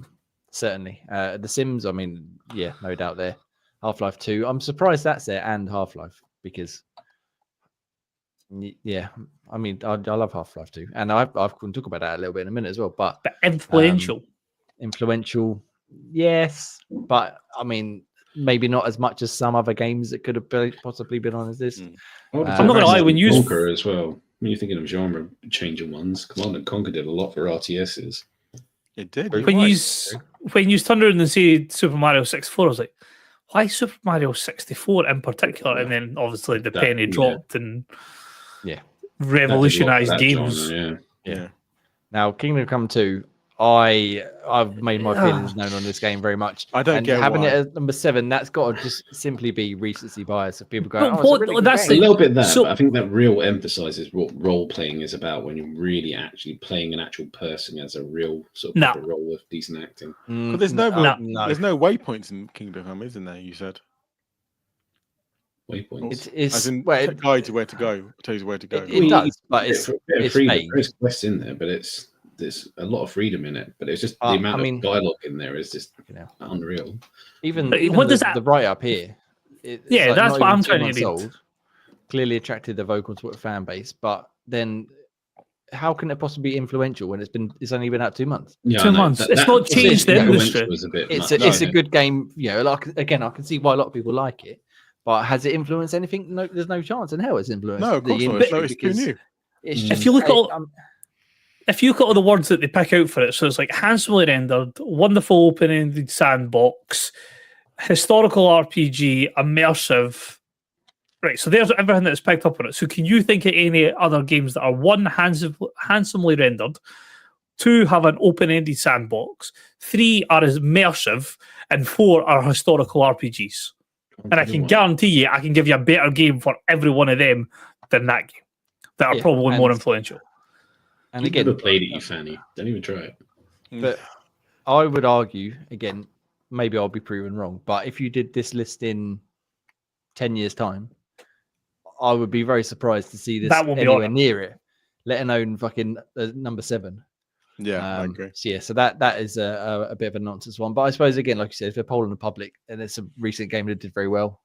certainly. The Sims, I mean, yeah, no doubt there. Half-Life 2. I'm surprised that's there and Half-Life because, yeah, I mean, I love Half-Life 2, and I can talk about that a little bit in a minute as well. But influential, yes, but I mean, maybe not as much as some other games that could have possibly been on as this. I'm not going to lie, when you Conquer as well. When you're thinking of genre changing ones, Command & Conquer did a lot for RTSs. It did. When you turned around and said Super Mario 64, I was like, why Super Mario 64 in particular? And then obviously the penny dropped and revolutionized games. Genre, yeah. Now, Kingdom Come 2, I've made my feelings known on this game very much. I don't get having why. it at number 7. That's got to just simply be recency bias of people going, But "Oh, it's a really good that's game." A little bit that, So- but I think that real emphasizes what role playing is about when you're really actually playing an actual person as a real sort of proper role with decent acting. But there's no waypoints in Kingdom Come, isn't there? You said Waypoints. It's it guides you where to go, tells you where to go. It does, but it's freedom. There's quests in there, but there's a lot of freedom in it. But it's just the amount of dialogue in there is just unreal. Even what does the write up here. That's what I'm trying to read. Clearly attracted the vocal Twitter fan base, but then how can it possibly be influential when it's only been out 2 months? Yeah, 2 months. It's not changed the industry. It's a good game. Like again, I can see why a lot of people like it. But has it influenced anything? No, there's no chance in hell it's influenced. No, of course not. No, it's too new. If you look at all the words that they pick out for it, so it's like handsomely rendered, wonderful open-ended sandbox, historical RPG, immersive. Right, so there's everything that's picked up on it. So can you think of any other games that are 1, handsomely rendered, 2, have an open-ended sandbox, 3, are immersive, and 4 are historical RPGs? And I can guarantee you, I can give you a better game for every one of them than that game. That are probably more influential. And again, never played it, you fanny. Don't even try it. But I would argue, again, maybe I'll be proven wrong, but if you did this list in 10 years' time, I would be very surprised to see this anywhere near it, let alone fucking number 7. Yeah, I agree. So that is a bit of a nonsense one. But I suppose, again, like you said, if they're polling the public and it's a recent game that did very well,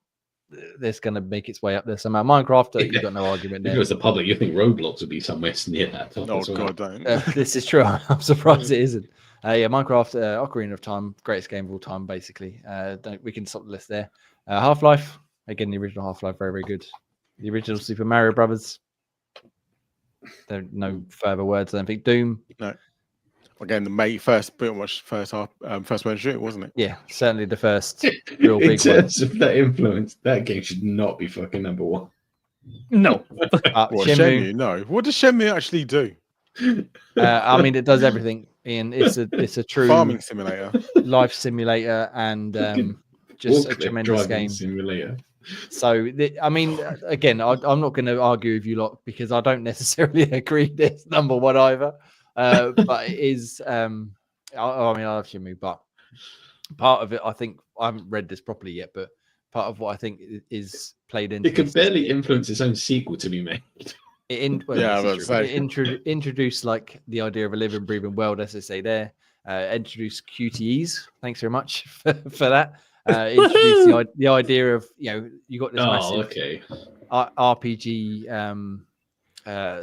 that's going to make its way up there somehow. Minecraft, you've got no argument there. If it was the public, you think Roblox would be somewhere near that top. Oh, God, don't. This is true. I'm surprised it isn't. Minecraft, Ocarina of Time, greatest game of all time, basically. We can stop the list there. Half-Life, again, the original Half-Life, very, very good. The original Super Mario Brothers, there are no further words, I don't think. Doom. No. Again, pretty much first person shooter, wasn't it? Yeah, certainly the first real big one. In terms of that influence, that game should not be fucking number 1. No. Shenmue. No. What does Shenmue actually do? I mean, it does everything, Ian. It's a true farming simulator, life simulator, and just a tremendous game. Simulator. So, I mean, again, I'm not going to argue with you lot because I don't necessarily agree it's number 1 either. But it is. I mean, I love Shenmue, but part of it, I think, I haven't read this properly yet, but part of what I think is played into it could barely influence its own sequel to be made. It introduced like the idea of a living, breathing world, as they say there. Introduced QTEs. Thanks very much for that. Introduced the idea of you got this massive RPG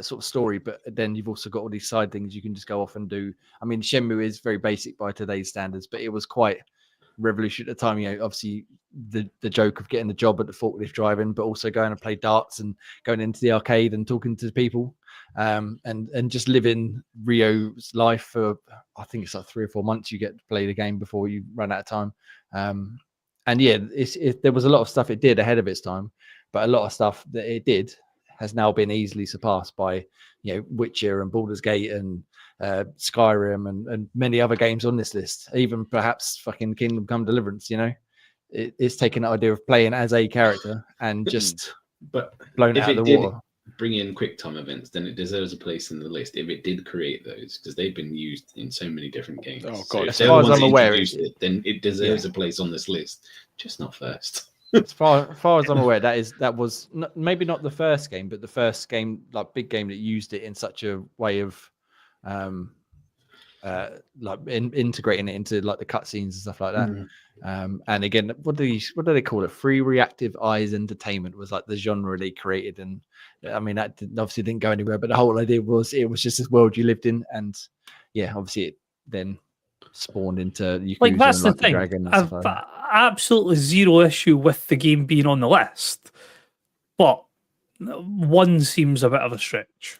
sort of story, but then you've also got all these side things you can just go off and do. I mean, Shenmue is very basic by today's standards, but it was quite revolutionary at the time. Obviously the joke of getting the job at the forklift driving, but also going and play darts and going into the arcade and talking to people, and just living Rio's life for, I think it's like 3 or 4 months. You get to play the game before you run out of time. And there was a lot of stuff it did ahead of its time, but a lot of stuff that it did has now been easily surpassed by Witcher and Baldur's Gate and Skyrim and many other games on this list, even perhaps fucking Kingdom Come Deliverance. It's taken the idea of playing as a character and just blown it out of the water. Bring in quick time events, then it deserves a place in the list if it did create those, because they've been used in so many different games. Oh God! As far as I'm aware, then it deserves a place on this list, just not first. As far as I'm aware, that was maybe not the first game, but the first game, like big game, that used it in such a way of integrating it into like the cutscenes and stuff like that. And again, what do they call it? Free Reactive Eyes Entertainment was like the genre they created, and I mean that obviously didn't go anywhere. But the whole idea was it was just this world you lived in, and obviously it then spawned into Yakuza like that's and, like, the thing. Dragon and I've stuff like that. Absolutely zero issue with the game being on the list, but 1 seems a bit of a stretch.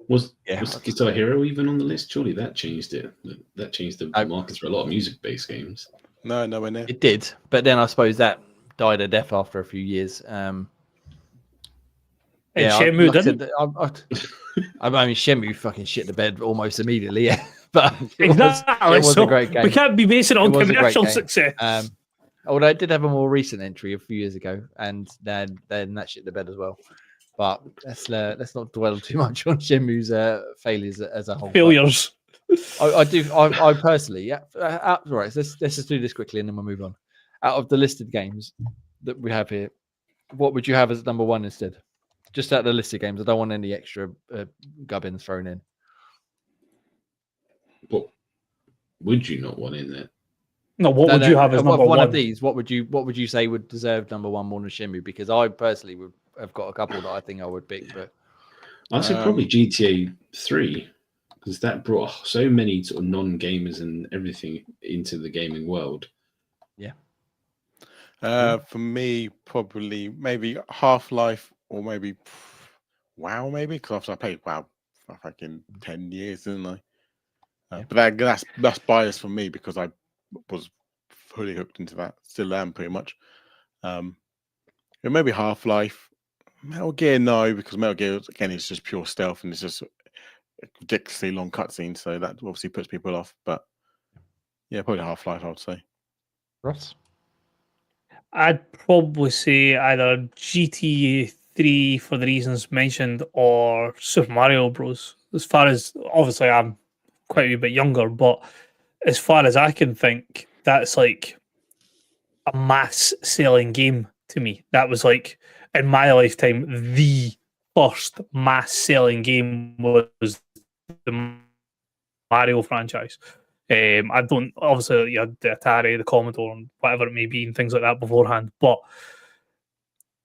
Was Guitar Hero even on the list? Surely that changed it. That changed the markets for a lot of music-based games. No, nowhere near. It did, but then I suppose that died a death after a few years. Shenmue didn't. I mean, Shenmue fucking shit the bed almost immediately. Yeah, but it was a great game. We can't be basing it on commercial success. Although it did have a more recent entry a few years ago, and then that shit the bed as well. But let's not dwell too much on Shenmue's failures as a whole. Failures. I personally, yeah. Right, so let's just do this quickly and then we'll move on. Out of the listed games that we have here, what would you have as number one instead? Just out of the listed games. I don't want any extra gubbins thrown in. What would you not want in there? No, what would you have as number one? Of these, what would you say would deserve number one more than Shenmue? Because I personally would have got a couple that I think I would pick, but I said probably GTA 3 because that brought so many sort of non-gamers and everything into the gaming world. Yeah. For me, probably maybe Half-Life or maybe WoW, maybe because I played WoW for fucking 10 years, didn't I? But that's biased for me because I was fully hooked into that. Still am pretty much. Maybe Half-Life. Metal Gear, no, because Metal Gear again is just pure stealth and it's just a ridiculously long cutscene, so that obviously puts people off. But yeah, probably Half-Life, I would say. Ross? I'd probably say either GTA 3 for the reasons mentioned or Super Mario Bros. As far as obviously I'm quite a bit younger, but as far as I can think, that's like a mass selling game to me. That was like in my lifetime, the first mass selling game was the Mario franchise. I don't obviously you had the Atari, the Commodore, and whatever it may be, and things like that beforehand, but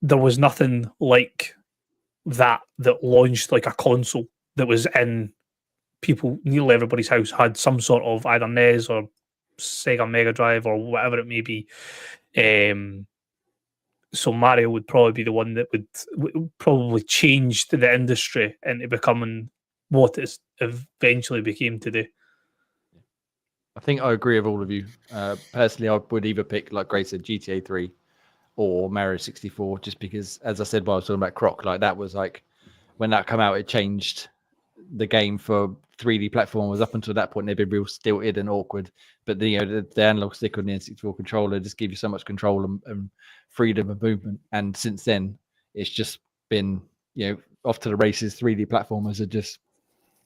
there was nothing like that launched like a console that was in nearly everybody's house had some sort of either NES or Sega Mega Drive or whatever it may be. So Mario would probably be the one that would probably change the industry into becoming what it eventually became today. I think I agree with all of you. Personally, I would either pick, like Grace said, GTA 3 or Mario 64, just because, as I said while I was talking about Croc, like that was like when that came out, it changed the game for 3D platformers. Up until that point, they'd been real stilted and awkward. But the analog stick on the N64 controller just give you so much control and freedom of movement. And since then, it's just been off to the races. 3D platformers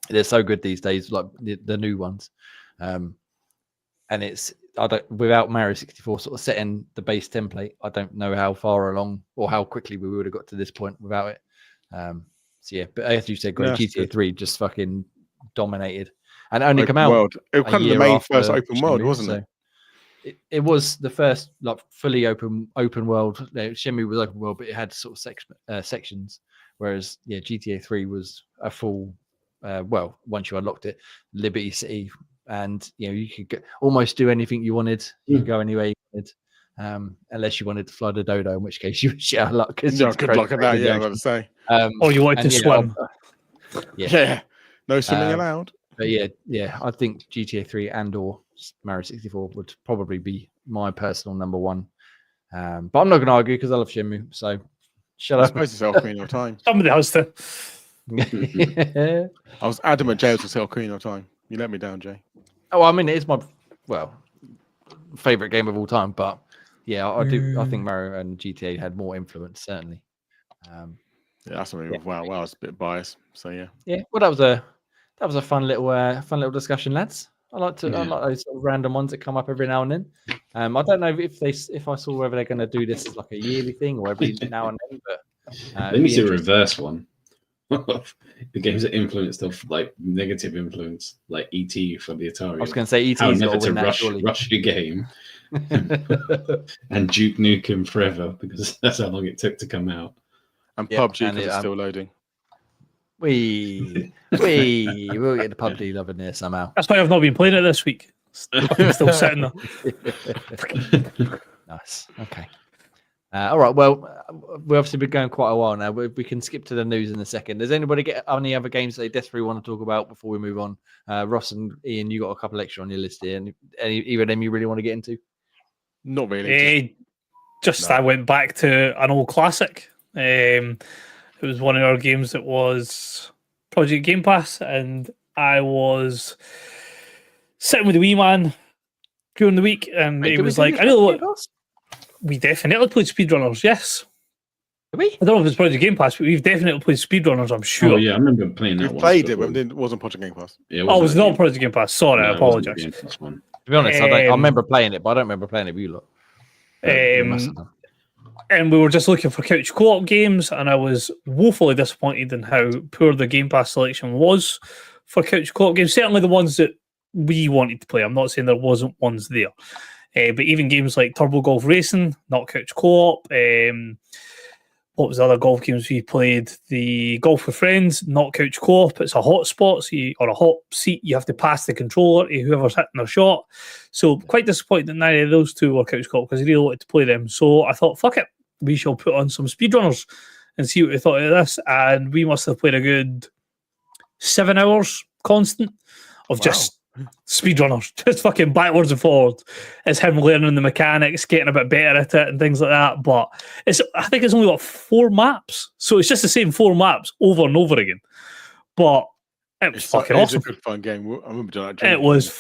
they're so good these days, like the new ones. And without Mario 64 sort of setting the base template, I don't know how far along or how quickly we would have got to this point without it. So yeah, but as you said, great, GTA 3 just fucking dominated, and it only come out. It was kind of the main first open world, wasn't it? It was the first like fully open world. Shenmue was open world, but it had sort of sections. Whereas GTA 3 was a full. Once you unlocked it, Liberty City. And you could almost do anything you wanted. You could go anywhere you wanted, unless you wanted to fly the dodo, in which case you would shit out of luck. Good luck at that. Yeah, I got to say. Or you wanted to swim. No swimming allowed. But yeah, I think GTA 3 and/or Mario 64 would probably be my personal number one. But I'm not going to argue because I love Shenmue. So shut up. Supposed to sell Queen of Time. Somebody has to. I was adamant Jay was to sell Queen of Time. You let me down, Jay. Oh, I mean, it is my favorite game of all time. But yeah, I do. I think Mario and GTA had more influence, certainly. That's something. Wow, I was a bit biased. So yeah. Yeah. Well, that was a fun little discussion, lads. I like those sort of random ones that come up every now and then. I don't know if I saw whether they're going to do this as like a yearly thing or every now and then. But let me see a reverse one. The games that influenced of like negative influence, like ET for the Atari. I was going to say ET is never to rush your game, and Duke Nukem Forever because that's how long it took to come out. And PUBG because it's still loading. We will get the PUBG loving there somehow. That's why I've not been playing it this week. I'm still sitting there. Nice. Okay. All right. Well, we've obviously been going quite a while now. We can skip to the news in a second. Does anybody get any other games they desperately want to talk about before we move on? Ross and Ian, you got a couple extra on your list here. Either of them you really want to get into? Not really. I went back to an old classic. It was one of our games that was Project Game Pass, and I was sitting with the wee man during the week, and he was like, I know what. We definitely played speedrunners, yes. Did we? I don't know if it's Project Game Pass, but we've definitely played speedrunners, I'm sure. Oh, yeah, I remember playing that We one. played it, but it wasn't Project Game Pass. Yeah, it was not Project Game Pass. Sorry, I apologise. To be honest, I remember playing it, but I don't remember playing it with you lot. And we were just looking for couch co-op games, and I was woefully disappointed in how poor the Game Pass selection was for couch co-op games. Certainly the ones that we wanted to play. I'm not saying there wasn't ones there. But even games like Turbo Golf Racing, not couch co-op. What was the other golf games we played? The Golf with Friends, not couch co-op. It's a hotspot, or a hot seat. You have to pass the controller to whoever's hitting their shot. So quite disappointed that neither of those two were couch co-op because I really wanted to play them. So I thought, fuck it, we shall put on some speedrunners and see what we thought of this. And we must have played a good 7 hours constant of just speedrunners, just fucking backwards and forwards. It's him learning the mechanics, getting a bit better at it and things like that. But I think it's only got 4 maps. So it's just the same 4 maps over and over again. But it was fucking awesome. It's a good fun game. I remember doing that. It was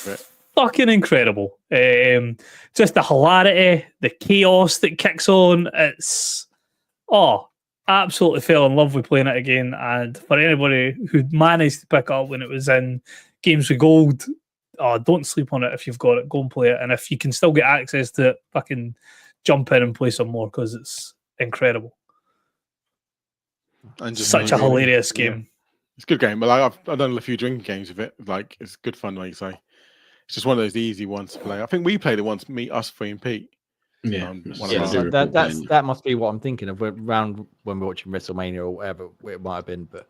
fucking incredible. Just the hilarity, the chaos that kicks on. It's absolutely fell in love with playing it again. And for anybody who managed to pick up when it was in Games with Gold, don't sleep on it if you've got it. Go and play it. And if you can still get access to it, fucking jump in and play some more because it's incredible. And just such a hilarious game. It's a good game. But I've done a few drinking games with it. Like, it's good fun, like you say. It's just one of those easy ones to play. I think we played it once, us 3 and Pete. Yeah, that must be what I'm thinking of around when we're watching WrestleMania or whatever it might have been. But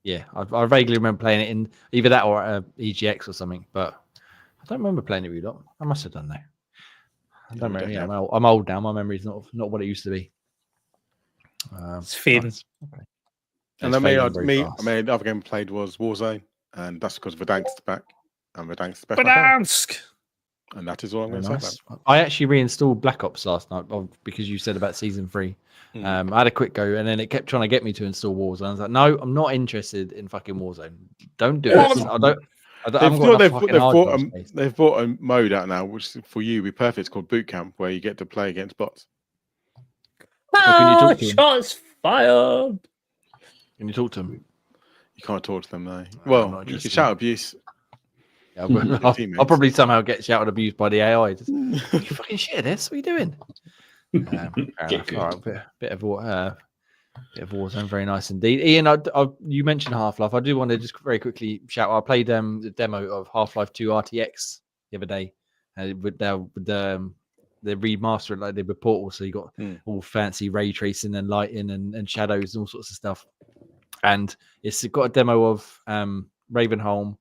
yeah, I vaguely remember playing it in either that or EGX or something. But I don't remember playing it with you lot. I must have done that. I don't remember. Yeah, I'm old now. My memory's not what it used to be. It's fading. Okay. And then the other game I played was Warzone, and that's because Verdank's back. And Verdank's back. Verdansk! And that is all I'm going to say about it. I actually reinstalled Black Ops last night because you said about Season 3. I had a quick go, and then it kept trying to get me to install Warzone. I was like, no, I'm not interested in fucking Warzone. Don't do it. They've brought a mode out now, which for you would be perfect. It's called Boot Camp, where you get to play against bots. Shots fired! Can you talk to them? You can't talk to them, no. Well, you can shout abuse. I'll probably somehow get shouted abuse by the AI. You fucking shit this. What are you doing? All right, bit of Warzone, very nice indeed. Ian, you mentioned Half-Life. I do want to just very quickly shout. I played the demo of Half-Life 2 RTX the other day with the remaster, like the Portal. So you got all fancy ray tracing and lighting and shadows and all sorts of stuff. And it's got a demo of Ravenholm.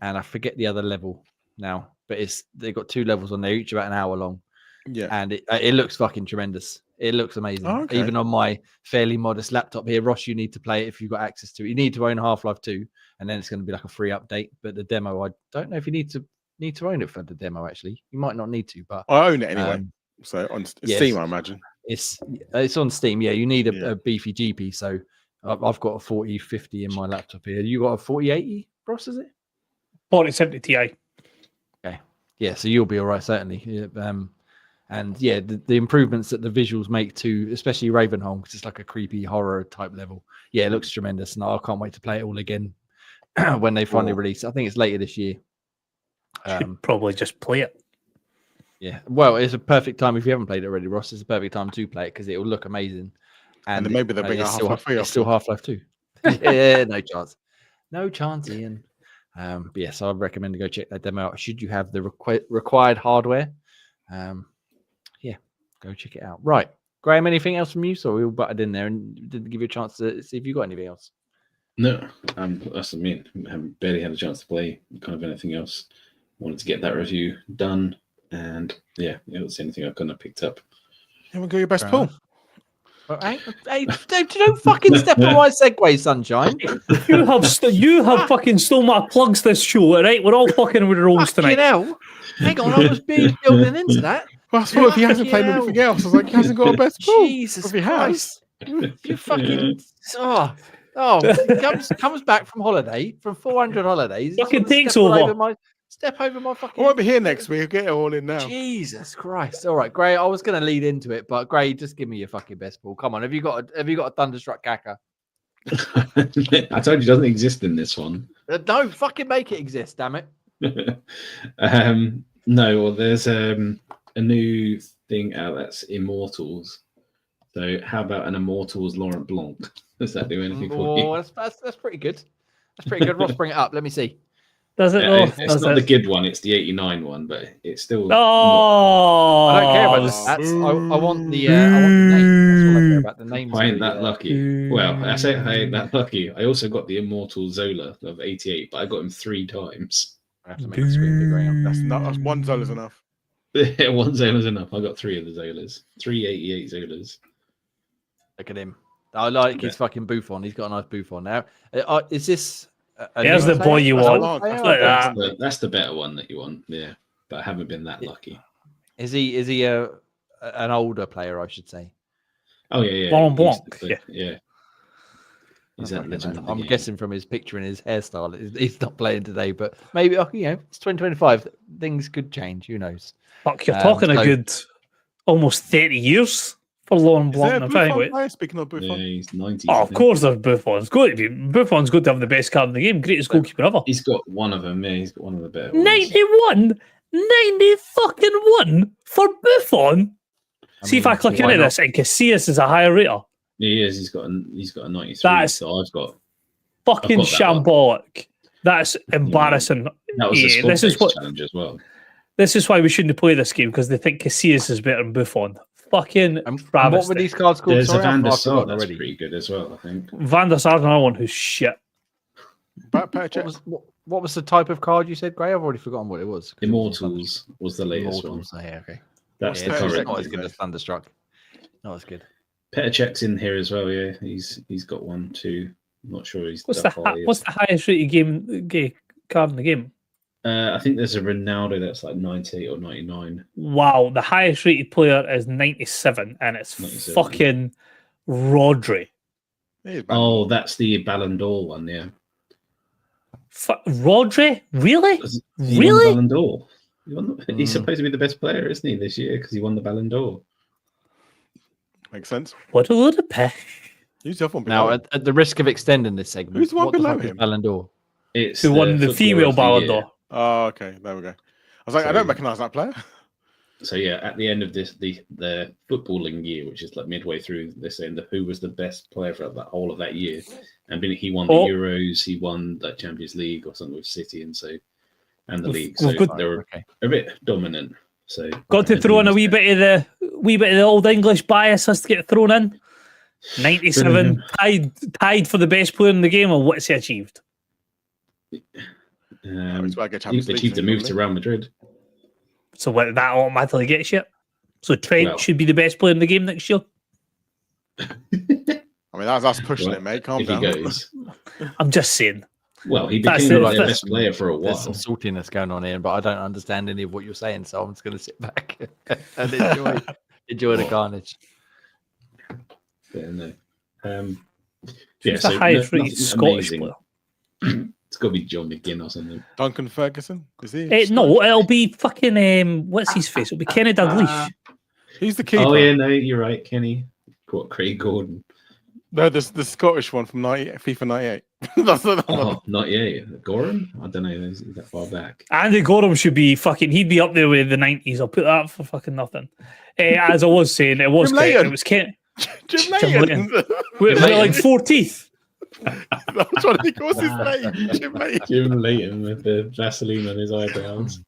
And I forget the other level now, but they've got 2 levels on there, each about an hour long. Yeah, and it looks fucking tremendous. It looks amazing. Oh, okay. Even on my fairly modest laptop here, Ross, you need to play it if you've got access to it. You need to own Half-Life 2, and then it's going to be like a free update. But the demo, I don't know if you need to own it for the demo. Actually, you might not need to, but I own it anyway. So on Steam, I imagine it's on Steam. Yeah, you need a beefy GP. So I've got a 4050 in my laptop here. You got a 4080, Ross? Is it? 4070 Ti. Okay. Yeah, so you'll be all right, certainly. And yeah, the improvements that the visuals make to, especially Ravenholm, because it's like a creepy horror type level. Yeah, it looks tremendous. And I can't wait to play it all again when they finally release. I think it's later this year. Should probably just play it. Yeah. Well, it's a perfect time if you haven't played it already, Ross. It's a perfect time to play it because it will look amazing. And maybe they'll bring Half-Life 3 It's still Half-Life 2. Yeah, no chance. No chance, Ian. But yes, I would recommend to go check that demo out. Should you have the required hardware, yeah, go check it out. Right, Graham, anything else from you? So we all butted in there and didn't give you a chance to see if you got anything else. No, that's what I mean. I haven't barely had a chance to play kind of anything else. Wanted to get that review done, and yeah, it was anything I couldn't have picked up. You want to go your best pull? Well, hey, Dave, don't fucking step on my segue, sunshine. You have fucking stole my plugs this show, all right? We're all fucking with our own tonight. Hell. Hang on, I was building into that. Well, I thought if he hasn't played anything else, I was like, he hasn't got a best pull. Jesus if he has. You fucking... comes back from holiday, from 400 holidays. Fucking takes over. Step over my fucking. I won't be here next week. I'll get it all in now. Jesus Christ! All right, Gray. I was going to lead into it, but Gray, just give me your fucking best ball. Come on, have you got a Thunderstruck Kaka? I told you it doesn't exist in this one. Don't fucking make it exist, damn it. No, well, there's a new thing out that's Immortals. So how about an Immortals Laurent Blanc? Does that do anything for you? That's pretty good. That's pretty good. Ross, bring it up. Let me see. Does it? It's not the good one. It's the 89 one, but it's still. Oh, I don't care about this. I want the name. That's all I care about. The name. I ain't that lucky. Well, I say I ain't that lucky. I also got the Immortal Zola of 88, but I got him 3 times. I have to make the screen bigger. That's one Zola's enough. Yeah, 1 Zola's enough. I got 3 of the Zolas. 3 88 Zolas. Look at him. I like his fucking Buffon. He's got a nice Buffon now. Is this? Here's the boy you want. That's the better one that you want. Yeah, but I haven't been that lucky. Is he an older player? I should say. Oh yeah. Laurent Blanc. Yeah. Is that legend? I'm guessing from his picture and his hairstyle, he's not playing today. But maybe it's 2025. Things could change. Who knows? Fuck, you're talking a good almost 30 years for Laurent Blanc. Speaking of Buffon, yeah, he's 90. Oh, of course, there's Buffon's got to be. Buffon's got to have the best card in the game. Greatest goalkeeper ever. He's got one of them. Yeah, he's got one of the better ones. 90 fucking 1 for Buffon. See if I click into this and Casillas is a higher rater. Yeah, he is. He's got a 93. So I've got fucking shambolic. That's embarrassing. That was a this is what challenge as well. This is why we shouldn't play this game because they think Casillas is better than Buffon. Fucking what were these cards called? There's a Van der Sar that's pretty good as well, I think. Van der Sar's another one who's shit. What was the type of card you said, Gray? I've already forgotten what it was. Immortals was the latest one. Oh, yeah, okay. That's the correct. Not as good as Thunderstruck. Not as good. Petr Cech's in here as well. Yeah, he's got 1 too. I'm not sure he's. What's the highest rated card in the game? I think there's a Ronaldo that's like 98 or 99. Wow, the highest rated player is 97, and it's 97. Fucking Rodri. Oh, that's the Ballon d'Or one, yeah. Rodri? Really? He won the Ballon d'Or. He's supposed to be the best player, isn't he, this year? Because he won the Ballon d'Or. Makes sense. What a load of peh. Who's the other one? Now, at the risk of extending this segment, who's the one below him? Ballon d'Or. It's who won the female Ballon d'Or. Oh, okay. There we go. I was like, I don't recognise that player. So yeah, at the end of the footballing year, which is like midway through, they're saying who was the best player for that whole of that year, and he won the Euros, he won the Champions League or something with City, and the league. So they were a bit dominant. So got to throw in a wee bit of the old English bias has to get thrown in. 97 tied for the best player in the game, or what's he achieved? He achieved a move to Real Madrid. So what, that automatically gets you? So Trent should be the best player in the game next year? I mean, that's pushing it, mate. Calm down. I'm just saying. Well, he became the best player for a while. There's some saltiness going on here, but I don't understand any of what you're saying, so I'm just going to sit back and enjoy the carnage. Yeah, no. It's the highest rated Scottish player. It's got to be John McGinn or something. Duncan Ferguson? Is he? No, it'll be fucking what's his face? It'll be Kenny Dalglish. He's the keeper. Oh yeah, no, you're right, Kenny. What, Craig Gordon? No, the Scottish one from FIFA 98. That's the 98. Gorham? I don't know. Is that far back? Andy Gorham should be fucking. He'd be up there with the 90s. I'll put that for fucking nothing. As I was saying, it was Ken. Jim Layton. With like 4 teeth. That's what he calls his name. Jim Layton with the Vaseline on his eyebrows.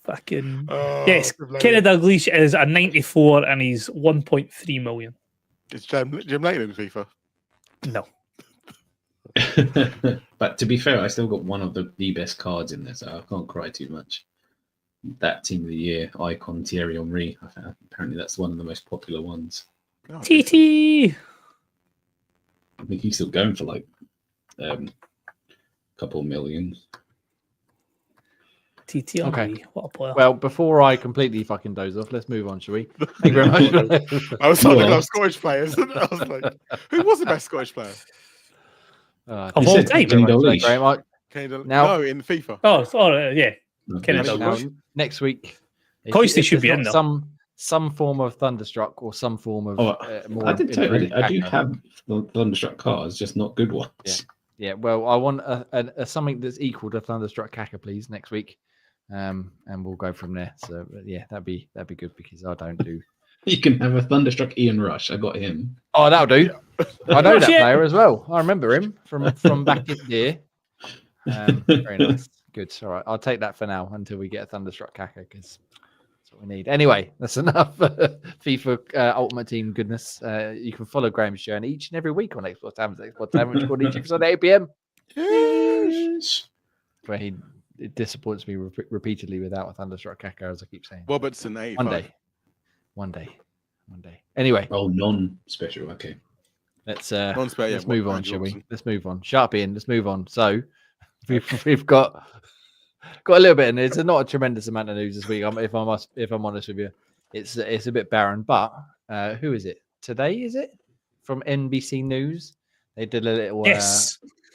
Fucking yes. Kenny Dalglish is a 94 and he's 1.3 million. Is Jim Layton in FIFA? No. But to be fair, I still got one of the best cards in there, so I can't cry too much. That Team of the Year icon, Thierry Henry. Apparently, that's one of the most popular ones. Oh, TT. I think he's still going for like a couple million. TT. Okay. What a player. Well, before I completely fucking doze off, let's move on, shall we? Thank you very much. I was talking about Scottish players. I was like, who was the best Scottish player? Of all time. No, in FIFA. Oh, yeah. Now, next week, Coisty should be in there. Some form of Thunderstruck or some form of more. I do have Thunderstruck cars, just not good ones. Yeah. Well, I want a something that's equal to Thunderstruck Hacker, please, next week, and we'll go from there. So yeah, that'd be good because I don't do. You can have a Thunderstruck Ian Rush. I got him. Oh, that'll do. I know that player as well. I remember him from back in the year. Very nice. Good. All right. I'll take that for now until we get a Thunderstruck Hacker because that's what we need. Anyway, that's enough FIFA Ultimate Team goodness. You can follow Graham's journey each and every week on Xbox Tavern, which is called each episode at 8 p.m. Yes. Where it disappoints me repeatedly without a Thunderstruck Hacker, as I keep saying. Robertson 85. One day. Anyway. Oh, non-special. Okay. Let's move on, shall we? Let's move on. Shut up, Ian. Let's move on. So we've got a little bit, and it's not a tremendous amount of news this week. If I'm honest with you, it's a bit barren. But who is it today? Is it from NBC News? They did a little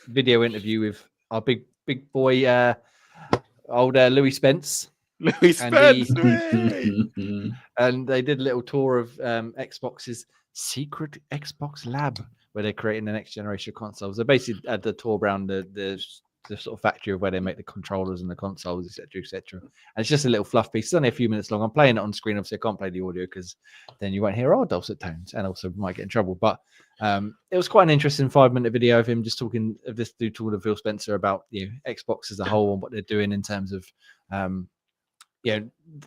video interview with our big boy, old Louis Spence. And they did a little tour of Xbox's secret Xbox lab where they're creating the next generation of consoles. They basically had the tour around the sort of factory of where they make the controllers and the consoles, etc. And it's just a little fluff piece. It's only a few minutes long. I'm playing it on screen. Obviously, I can't play the audio because then you won't hear our dulcet tones and also might get in trouble. But it was quite an interesting 5-minute video of him just talking to Phil Spencer about Xbox as a whole and what they're doing in terms of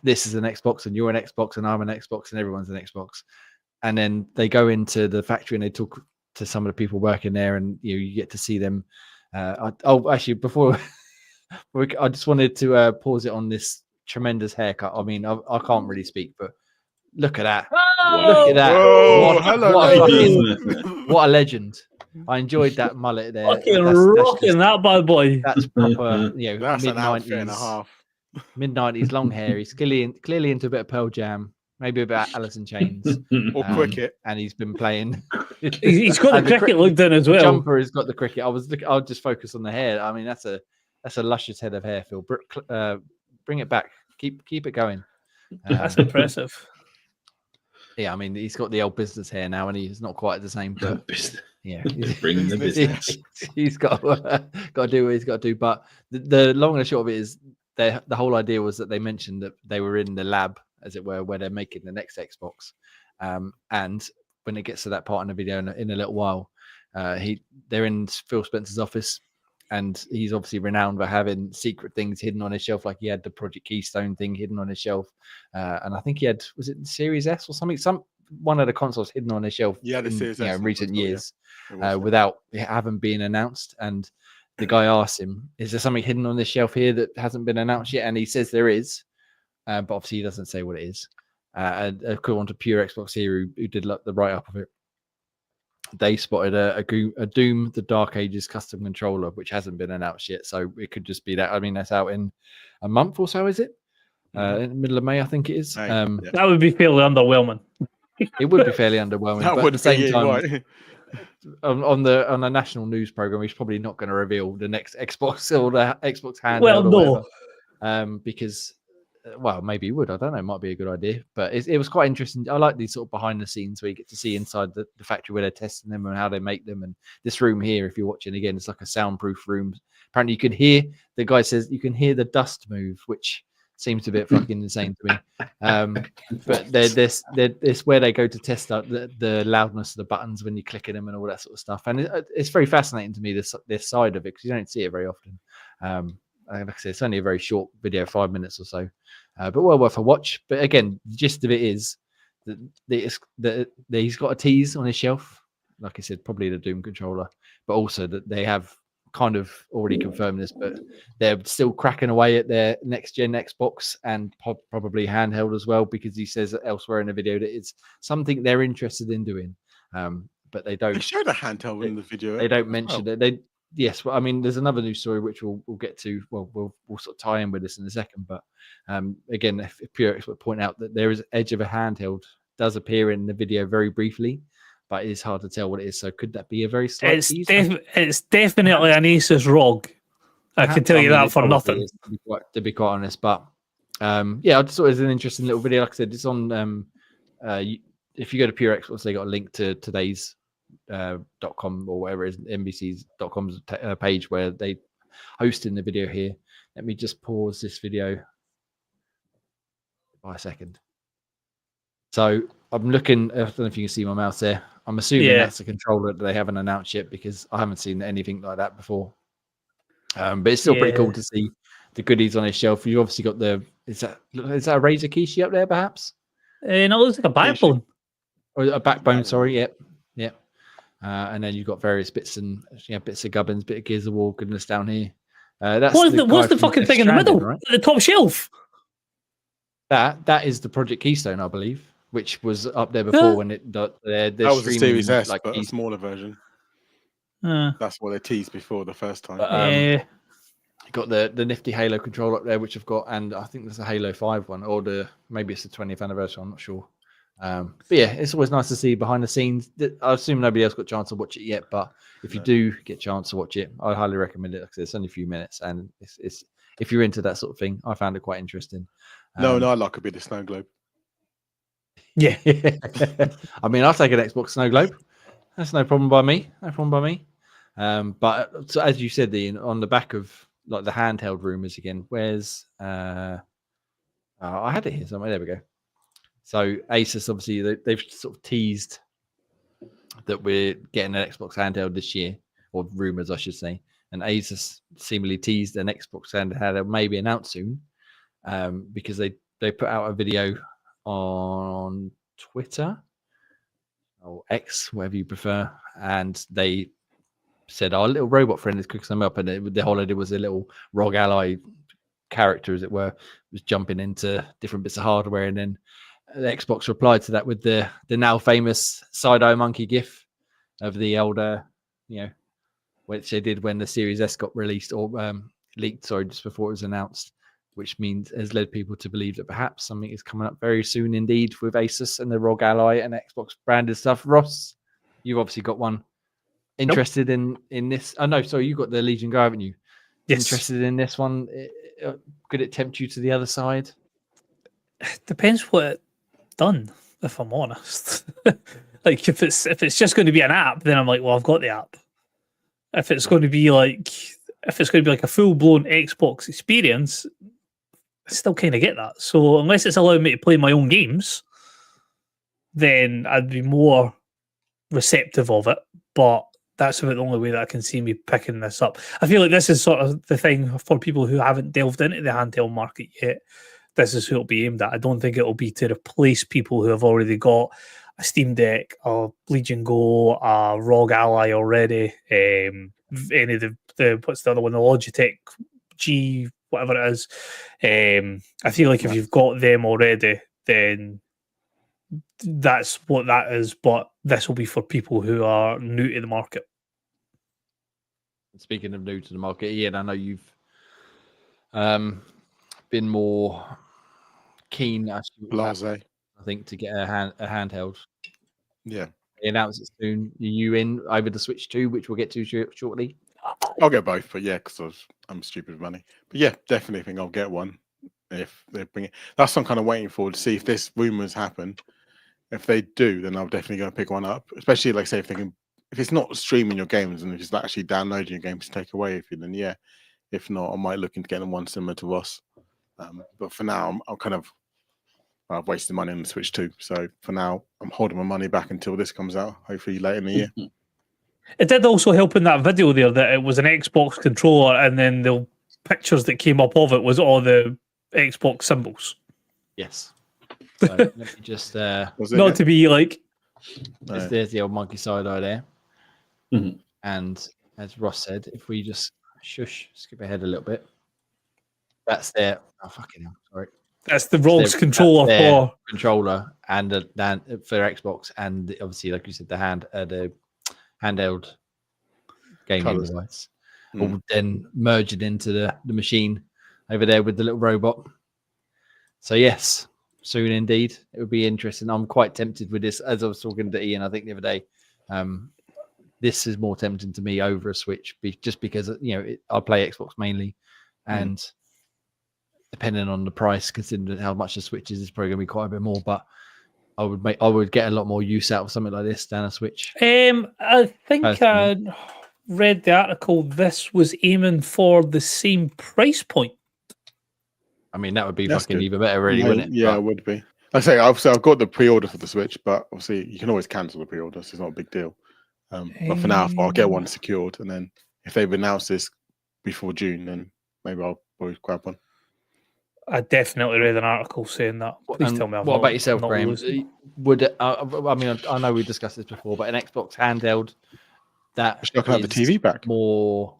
this is an Xbox and you're an Xbox and I'm an Xbox and everyone's an Xbox. And then they go into the factory and they talk to some of the people working there, and you get to see them. Actually, before I just wanted to pause it on this tremendous haircut. I mean, I can't really speak, but look at that! Look at that! What a legend! I enjoyed that mullet there. Fucking rocking that bad boy. That's proper, that's mid-90s. Mid-90s long hair. He's clearly into a bit of Pearl Jam, maybe a bit of Alice in Chains or cricket. And he's been playing. He's got the cricket look done as well. Jumper has got the cricket. I'll just focus on the hair. I mean, that's a luscious head of hair, Phil. Bring it back. Keep it going. That's impressive. Yeah, I mean, he's got the old business hair now, and he's not quite the same. But yeah, bring the business. He's got to do what he's got to do. But the long and the short of it is, the whole idea was that they mentioned that they were in the lab, as it were, where they're making the next Xbox. And when it gets to that part in the video in a little while, they're in Phil Spencer's office, and he's obviously renowned for having secret things hidden on his shelf, like he had the Project Keystone thing hidden on his shelf. And I think he had, was it the Series S or something? One of the consoles hidden on his shelf in recent years without it having been announced. And the guy asked him, is there something hidden on this shelf here that hasn't been announced yet? And he says there is, but obviously he doesn't say what it is. And according to Pure Xbox here, who did the write-up of it, they spotted a Doom The Dark Ages custom controller, which hasn't been announced yet. So it could just be that. I mean, that's out in a month or so, is it? In the middle of May, I think it is. That would be fairly underwhelming. It would be fairly underwhelming. That but would at the same time, right. on a national news program, he's probably not going to reveal the next Xbox or the Xbox Handheld. Well, no, because maybe he would. I don't know. It might be a good idea, but it was quite interesting. I like these sort of behind the scenes where you get to see inside the factory where they're testing them and how they make them. And this room here, if you're watching again, it's like a soundproof room. Apparently, you can hear, the guy says you can hear the dust move, which seems a bit fucking insane to me. But it's where they go to test out the loudness of the buttons when you click in them and all that sort of stuff. And it's very fascinating to me, this side of it, because you don't see it very often. Like I said, it's only a very short video, 5 minutes or so, but well worth a watch. But again, the gist of it is that he's got a tease on his shelf, like I said, probably the Doom controller, but also that they have kind of already confirmed this, but they're still cracking away at their next gen Xbox and probably handheld as well, because he says elsewhere in the video that it's something they're interested in doing, but they don't. They showed a handheld in the video. They don't mention it. Yes, well, I mean, there's another news story which we'll get to. Well, we'll sort of tie in with this in a second. But again, if Pure Expert point out that there is edge of a handheld does appear in the video very briefly, but it is hard to tell what it is. So could that be a very slight tease? It's definitely an ASUS ROG. I can tell you that for nothing. Is, to be quite honest, but yeah, I just thought it was an interesting little video. Like I said, it's on. If you go to Pure Xbox, they got a link to today's .com or whatever it is, NBC's.com's page where they hosting the video here. Let me just pause this video by a second. So I'm looking. I don't know if you can see my mouse there. I'm assuming that's a controller that they haven't announced yet because I haven't seen anything like that before. But it's still pretty cool to see the goodies on his shelf. You obviously got the is that a Razer Kishi up there, perhaps? No, it looks like a backbone. Or a backbone, sorry. Yep. And then you've got various bits and bits of gubbins, bit of Gears of War goodness down here. What's the fucking thing in the middle? Right? The top shelf. That is the Project Keystone, I believe, which was up there before when it that was the Series S, like a smaller version. That's what they teased before the first time. You got the nifty Halo controller up there, which I've got, and I think there's a Halo 5 one, or maybe it's the 20th anniversary. I'm not sure. But yeah, it's always nice to see behind the scenes. I assume nobody else got a chance to watch it yet, but if you do get a chance to watch it, I highly recommend it. Like I said, it's only a few minutes, and it's if you're into that sort of thing, I found it quite interesting. No, I like a bit of snow globe. Yeah, I mean, I'll take an Xbox snow globe. That's no problem by me. But so as you said, Ian, on the back of like the handheld rumors again, where's I had it here somewhere. There we go. So ASUS, obviously, they've sort of teased that we're getting an Xbox handheld this year, or rumors, I should say. And ASUS seemingly teased an Xbox handheld may be announced soon, because they put out a video on Twitter or X, whatever you prefer, and they said our little robot friend is cooking them up, and the whole idea was a little ROG Ally character, as it were, was jumping into different bits of hardware, and then the Xbox replied to that with the now famous side-eye monkey gif of the older, which they did when the Series S got released or leaked, just before it was announced, which has led people to believe that perhaps something is coming up very soon indeed with ASUS and the ROG Ally and Xbox branded stuff. Ross, you've obviously got one. Interested in this? Oh no, sorry, you got the Legion Go, haven't you? Yes. Interested in this one? Could it tempt you to the other side? Depends what it's done, if I'm honest. Like if it's just going to be an app, then I'm like, well, I've got the app. If it's going to be like a full blown Xbox experience, I still kind of get that. So unless it's allowing me to play my own games, then I'd be more receptive of it. But that's about the only way that I can see me picking this up. I feel like this is sort of the thing for people who haven't delved into the handheld market yet. This is who it'll be aimed at. I don't think it'll be to replace people who have already got a Steam Deck, a Legion Go, a ROG Ally already, any of the what's the other one, the Logitech G, whatever it is. I feel like if you've got them already, then that's what that is, but this will be for people who are new to the market. Speaking of new to the market, Ian, I know you've been more keen, I think, to get a handheld. Yeah. They announce it soon. Are you in over the Switch 2, which we'll get to shortly? I'll get both, but yeah, because I'm stupid with money. But yeah, definitely think I'll get one if they bring it. That's what I'm kind of waiting for, to see if this rumors happen. If they do, then I'm definitely going to pick one up. Especially, like, say, if it's not streaming your games and if it's actually downloading your games to take away with you, then yeah. If not, I might look into getting one similar to Ross. But for now, I've wasted money on the Switch 2. So for now, I'm holding my money back until this comes out, hopefully later in the year. It did also help in that video there that it was an Xbox controller, and then the pictures that came up of it was all the Xbox symbols. Yes. So let me just not to be like there's the old monkey side eye there. Mm-hmm. And as Ross said, if we just skip ahead a little bit, that's their fucking hell, sorry. That's the ROG's controller for and for Xbox, and obviously, like you said, the handheld gaming device. All then merged into the machine over there with the little robot. So yes, soon indeed, it would be interesting. I'm quite tempted with this, as I was talking to Ian, I think the other day. this is more tempting to me over a Switch, just because I play Xbox mainly, and depending on the price, considering how much the Switch is, it's probably going to be quite a bit more. But I would get a lot more use out of something like this than a Switch. I think I read the article. This was aiming for the same price point. I mean, that would be fucking even better, really, wouldn't it? Yeah, it would be. Like I say, I've got the pre-order for the Switch, but obviously you can always cancel the pre-order, so it's not a big deal. But for now, I'll get one secured, and then if they've announced this before June, then maybe I'll probably grab one. I definitely read an article saying that. Please tell me. What about yourself, Graham? I know we discussed this before, but an Xbox handheld that I can have the TV back. More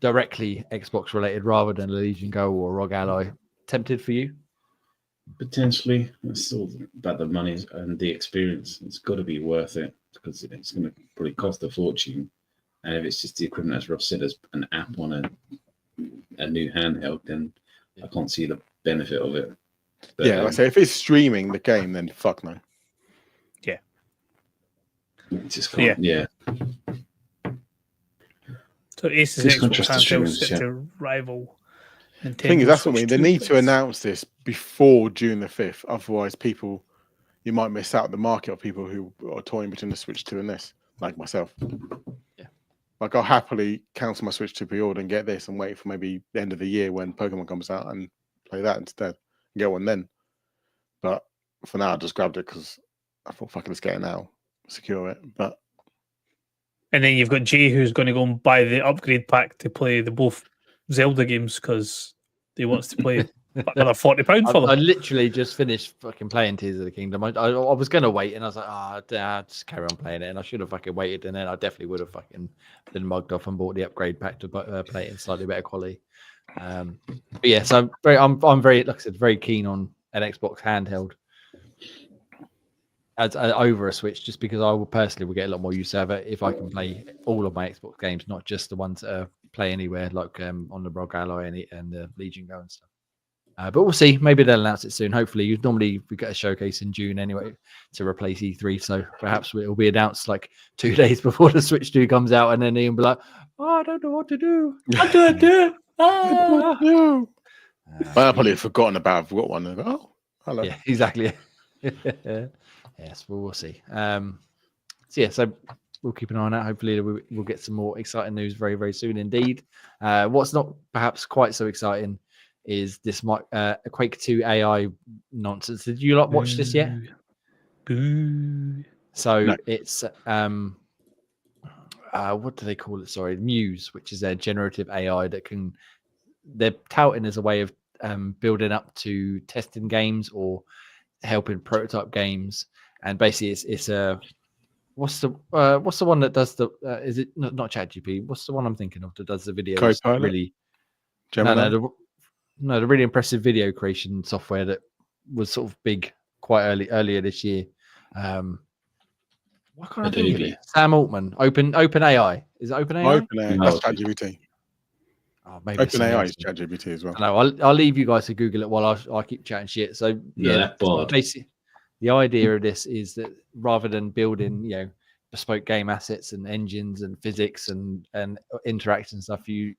directly Xbox related rather than Legion Go or ROG Ally. Tempted for you? Potentially. It's all about the money and the experience. It's got to be worth it because it's going to probably cost a fortune. And if it's just the equivalent, as Ross said, as an app on a new handheld, then I can't see the benefit of it. But, like I say, if it's streaming the game, then fuck no. Yeah. Just can't, yeah. So ASUS Xbox handheld set to rival Nintendo. The thing is, that's what I mean. They need to announce this before June the 5th. Otherwise, you might miss out the market of people who are toying between the Switch 2 and this, like myself. Yeah. Like, I'll happily cancel my Switch 2 pre-order and get this and wait for maybe the end of the year when Pokemon comes out and play that instead. Get one then. But for now, I just grabbed it because I thought, fuck it, let's get it now. Secure it. And then you've got Jay, who's going to go and buy the upgrade pack to play the both Zelda games because he wants to play another £40 for them. I literally just finished fucking playing Teases of the Kingdom. I was going to wait, and I was like, I'll just carry on playing it. And I should have fucking waited, and then I definitely would have fucking been mugged off and bought the upgrade pack to play it in slightly better quality. But yeah, so I'm very, like I said, very keen on an Xbox handheld as over a Switch, just because I will personally get a lot more use out of it if I can play all of my Xbox games, not just the ones that play anywhere, like on the ROG Ally and the Legion Go and stuff. But we'll see. Maybe they'll announce it soon. Hopefully, normally we get a showcase in June anyway to replace E3. So perhaps it will be announced like 2 days before the Switch 2 comes out, and then Ian will be like, I don't know what to do. I do it. I'll probably have forgotten about. I've got one. And go, hello. Yeah, exactly. Yes, we'll see. So we'll keep an eye on that. Hopefully, we'll get some more exciting news very, very soon indeed. What's not perhaps quite so exciting is this Quake 2 AI nonsense. Did you not watch this yet? Boo. So no. It's what do they call it? Sorry, Muse, which is their generative AI they're touting as a way of building up to testing games or helping prototype games. And basically, it's a what's the one that does the is it not ChatGPT? What's the one I'm thinking of that does the video? Copilot? Really, Gemini? the really impressive video creation software that was sort of big quite earlier this year. What can't I think of it? Sam Altman, Open AI. Is it Open AI? Open AI. That's ChatGPT. Oh, maybe Open AI is ChatGPT as well. No, I'll leave you guys to Google it while I keep chatting shit. So basically, the idea of this is that rather than building, bespoke game assets and engines and physics and interaction and stuff, you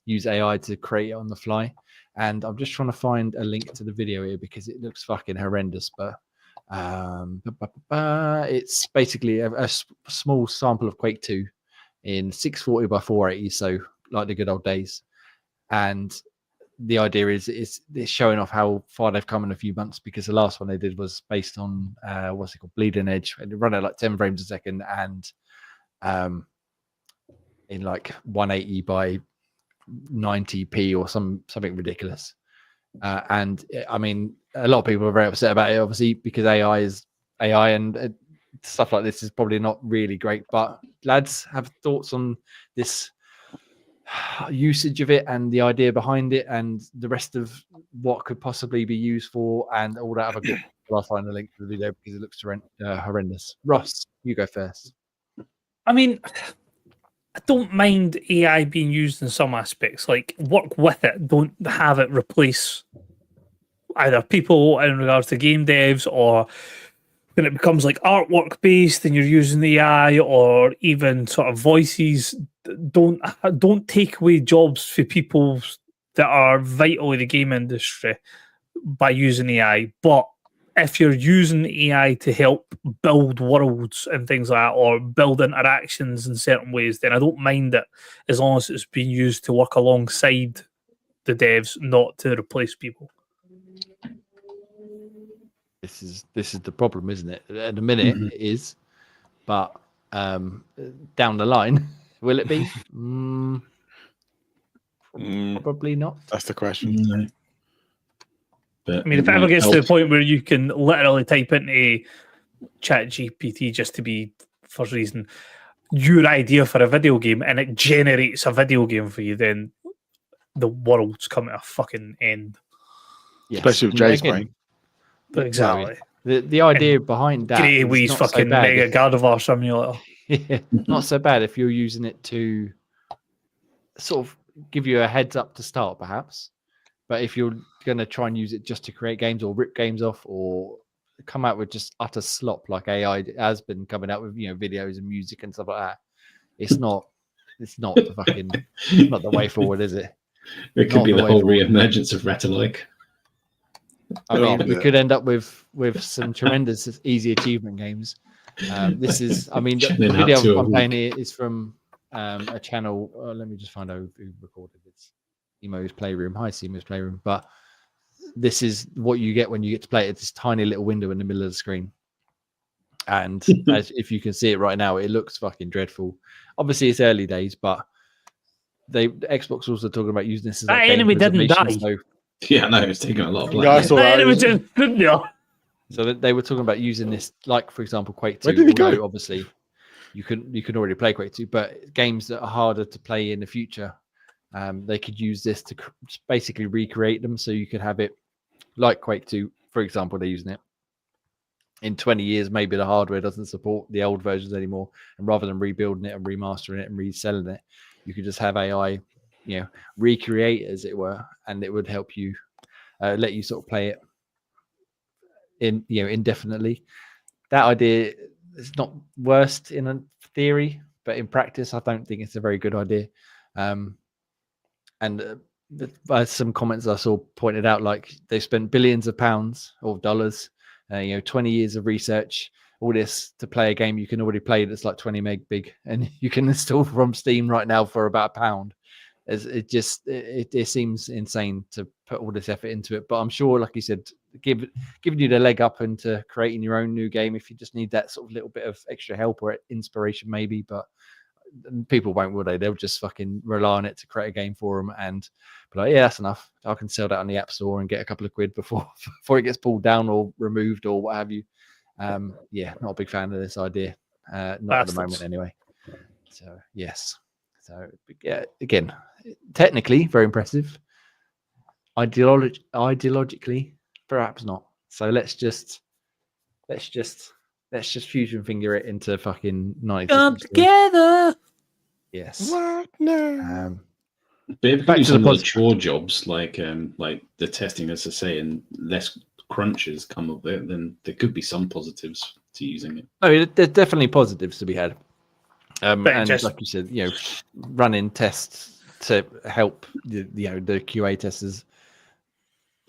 use AI to create it on the fly. And I'm just trying to find a link to the video here because it looks fucking horrendous. But it's basically a small sample of Quake 2 in 640 by 480, so like the good old days. And the idea is it's showing off how far they've come in a few months, because the last one they did was based on what's it called, Bleeding Edge, and it run at like 10 frames a second and in like 180 by 90p or something ridiculous. And I mean, a lot of people are very upset about it, obviously, because AI is AI, and stuff like this is probably not really great. But lads, have thoughts on this usage of it and the idea behind it and the rest of what could possibly be used for and all that other good. I'll find the link to the video because it looks horrendous. Ross, you go first. I mean, I don't mind AI being used in some aspects, like work with it, don't have it replace either people in regards to game devs or when it becomes like artwork based and you're using the AI or even sort of voices, don't take away jobs for people that are vital in the game industry by using AI. But if you're using AI to help build worlds and things like that, or build interactions in certain ways, then I don't mind it as long as it's being used to work alongside the devs, not to replace people. This is the problem, isn't it? At the minute, it is, but down the line, will it be? Probably not. That's the question. No. But I mean, if it ever gets to the point where you can literally type into Chat GPT just to be for reason your idea for a video game and it generates a video game for you, then the world's come to a fucking end. Yes. Especially with Jay's brain. Exactly. The idea behind that Grey Wee's fucking Mega Gardevoir Simulator. Yeah, not so bad if you're using it to sort of give you a heads up to start, perhaps. But if you're going to try and use it just to create games or rip games off or come out with just utter slop like AI has been coming out with, videos and music and stuff like that, it's not the fucking not the way forward, is it? It could be the whole re-emergence of Rattle-like. I mean, we could end up with some tremendous easy achievement games. This is, I mean, the video I'm playing here is from a channel. Let me just find out who recorded it. It's Emo's Playroom. Hi, Emo's Playroom. But this is what you get when you get to play it. It's this tiny little window in the middle of the screen. And if you can see it right now, it looks fucking dreadful. Obviously, it's early days, but Xbox also talking about using this as that enemy didn't die. So, yeah, no, it's taking a lot of blame. Yeah, I saw that. So they were talking about using this, like for example, Quake 2. Where did he go? Obviously, you can already play Quake 2, but games that are harder to play in the future, they could use this to basically recreate them. So you could have it like Quake 2, for example. They're using it in 20 years. Maybe the hardware doesn't support the old versions anymore, and rather than rebuilding it and remastering it and reselling it, you could just have AI, recreate as it were, and it would help you let you sort of play it indefinitely. That idea is not worst in a theory, but in practice, I don't think it's a very good idea. And some comments I saw pointed out, like they spent billions of pounds or dollars, 20 years of research, all this to play a game you can already play that's like 20 meg big, and you can install from Steam right now for about £1. It seems insane to put all this effort into it, but I'm sure, like you said, giving you the leg up into creating your own new game if you just need that sort of little bit of extra help or inspiration, maybe. But people won't, will they? They'll just fucking rely on it to create a game for them and be like, yeah, that's enough. I can sell that on the App Store and get a couple of quid before it gets pulled down or removed or what have you. Not a big fan of this idea. Not at the moment, anyway. So yes. So yeah, again, technically very impressive. Ideologically, perhaps not. So let's just fusion finger it into fucking 90s. Come together. Yes. What? No. But if you do some of the chore jobs like the testing, as I say, and less crunches come of it, then there could be some positives to using it. No, there's definitely positives to be had. And just, like you said, running tests to help the QA testers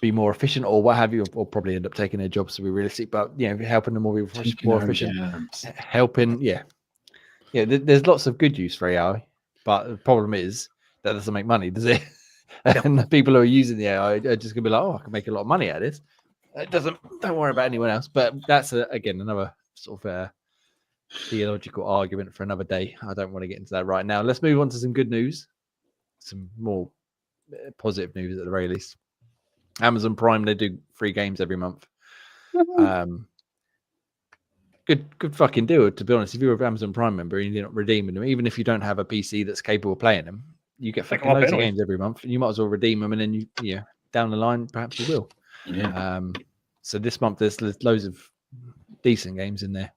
be more efficient or what have you, or probably end up taking their jobs to be realistic. But helping them all be more efficient, helping. There's lots of good use for AI, but the problem is that doesn't make money, does it? And the people who are using the AI are just gonna be like, oh, I can make a lot of money out of this. It doesn't. Don't worry about anyone else. But that's again another sort of theological argument for another day. I don't want to get into that right now. Let's move on to some good news, some more positive news at the very least. Amazon Prime, they do free games every month. Good fucking deal, to be honest. If you're an Amazon Prime member and you're not redeeming them, even if you don't have a PC that's capable of playing them, you get fucking loads of games every month, and you might as well redeem them, and then you down the line perhaps you will. So this month there's loads of decent games in there.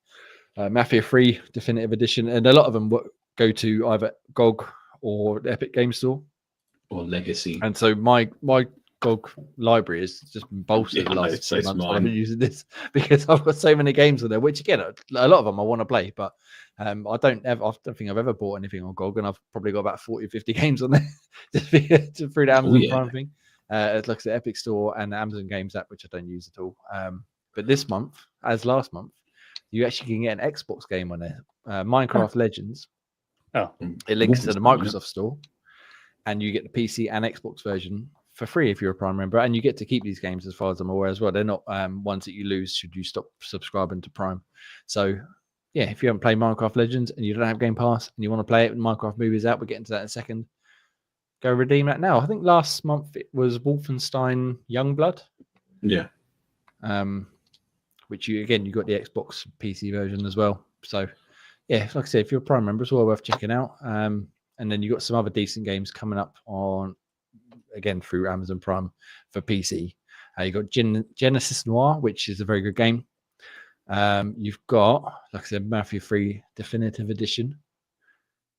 Mafia 3 Definitive Edition, and a lot of them go to either GOG or the Epic Game Store or Legacy. And so my GOG library has just been bolstered the last so 2 months while smart. I've been using this because I've got so many games on there. Which again, a lot of them I want to play, but I don't think I've ever bought anything on GOG, and I've probably got about 40 or 50 games on there just through the Amazon Prime thing. It's like the Epic Store and the Amazon Games app, which I don't use at all. But this month, as last month, you actually can get an Xbox game on there, Minecraft Legends. Oh, it links to the Microsoft Store, and you get the PC and Xbox version for free if you're a Prime member, and you get to keep these games as far as I'm aware as well. They're not ones that you lose should you stop subscribing to Prime. So yeah, if you haven't played Minecraft Legends and you don't have Game Pass and you want to play it when Minecraft Movies out, we'll get into that in a second. Go redeem that now. I think last month it was Wolfenstein Youngblood. Yeah. Which you got the Xbox PC version as well. So yeah, like I said, if you're a Prime member, it's well worth checking out. And then you got some other decent games coming up on again through Amazon Prime for PC. You got Genesis Noir, which is a very good game. You've got, like I said, Mafia 3 Definitive Edition.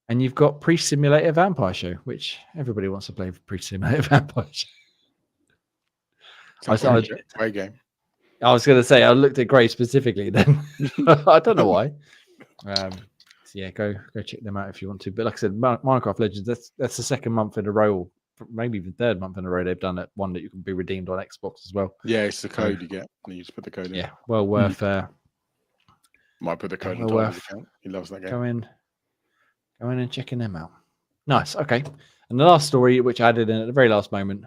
And you've got Pre-Simulator Vampire Show, which everybody wants to play Pre-Simulator Vampire Show. Great game. I was going to say, I looked at Grey specifically then. I don't know why. So yeah, go check them out if you want to. But like I said, Minecraft Legends, that's the second month in a row, or maybe even third month in a row they've done it. One that you can be redeemed on Xbox as well. Yeah, it's the code you get. You just put the code in. Yeah, well worth. Might put the code in Tyler's account. He loves that game. Go in and checking them out. Nice. Okay. And the last story, which I added in at the very last moment,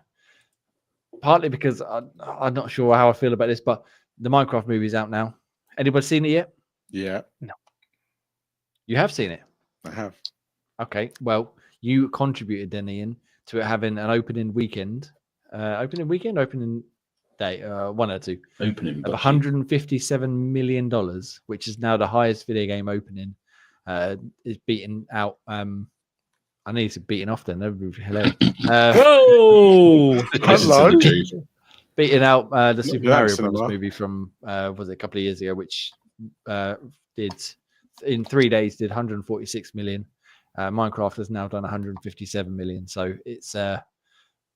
partly because I'm not sure how I feel about this, but the Minecraft movie is out now. Anybody seen it yet? Yeah. No. You have seen it? I have. Okay. Well, you contributed then, Ian, to it having an opening weekend. Opening day, one or two. Opening of $157 million, which is now the highest video game opening. Is beaten out. I need to beaten off then. That would be hilarious. Whoa! Hello. Beating out the Super Mario Bros. Movie from was it a couple of years ago, which did in 3 days did 146 million. Minecraft has now done 157 million, so it's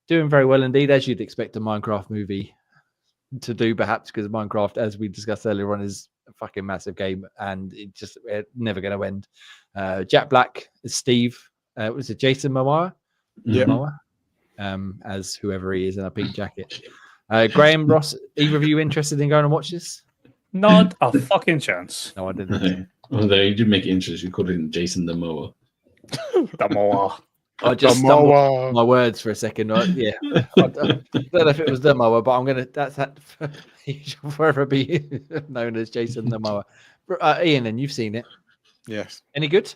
doing very well indeed, as you'd expect a Minecraft movie to do, perhaps because Minecraft, as we discussed earlier on, is a fucking massive game and it's never going to end. Jack Black is Steve. Was it Jason Momoa? Yeah. Momoa, as whoever he is in a pink jacket. Graham Ross, either of you interested in going and watch this? Not a fucking chance. No, I didn't. Although you did make it interesting. You called him Jason the Mower. The Mower. I just stumbled on my words for a second. Yeah, I don't know if it was the mower, but I'm gonna. That's that. He shall forever be known as Jason the Mower. Ian, and you've seen it. Yes. Any good?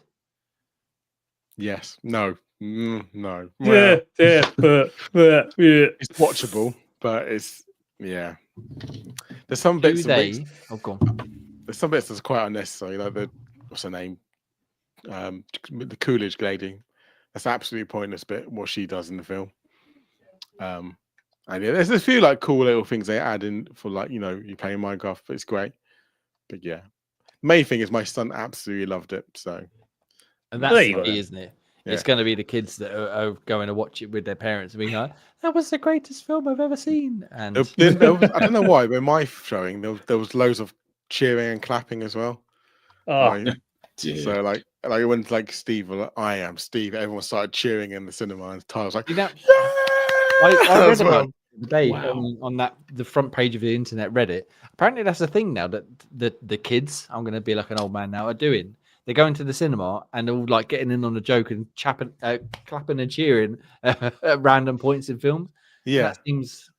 Yes. No. No. Well, yeah. It's watchable, but it's There's some bits. Oh, go on. There's some bits that's quite unnecessary. Like what's her name? The Coolidge lady. That's absolutely pointless bit what she does in the film. And yeah, there's a few like cool little things they add in for like, you playing Minecraft, but it's great. But yeah, main thing is my son absolutely loved it. So, and that's the key, isn't it? Yeah. It's going to be the kids that are going to watch it with their parents and being like, "That was the greatest film I've ever seen." And I don't know why, but in my showing there was loads of cheering and clapping as well. Oh. So like when like Steve, I am Steve, everyone started cheering in the cinema, and Tyler was like, "Yeah!" I read about the day on the front page of the internet Reddit. Apparently, that's a thing now that the kids, I'm going to be like an old man now, are doing. They're going to the cinema and all like getting in on a joke and clapping and cheering at random points in films. Yeah, that seems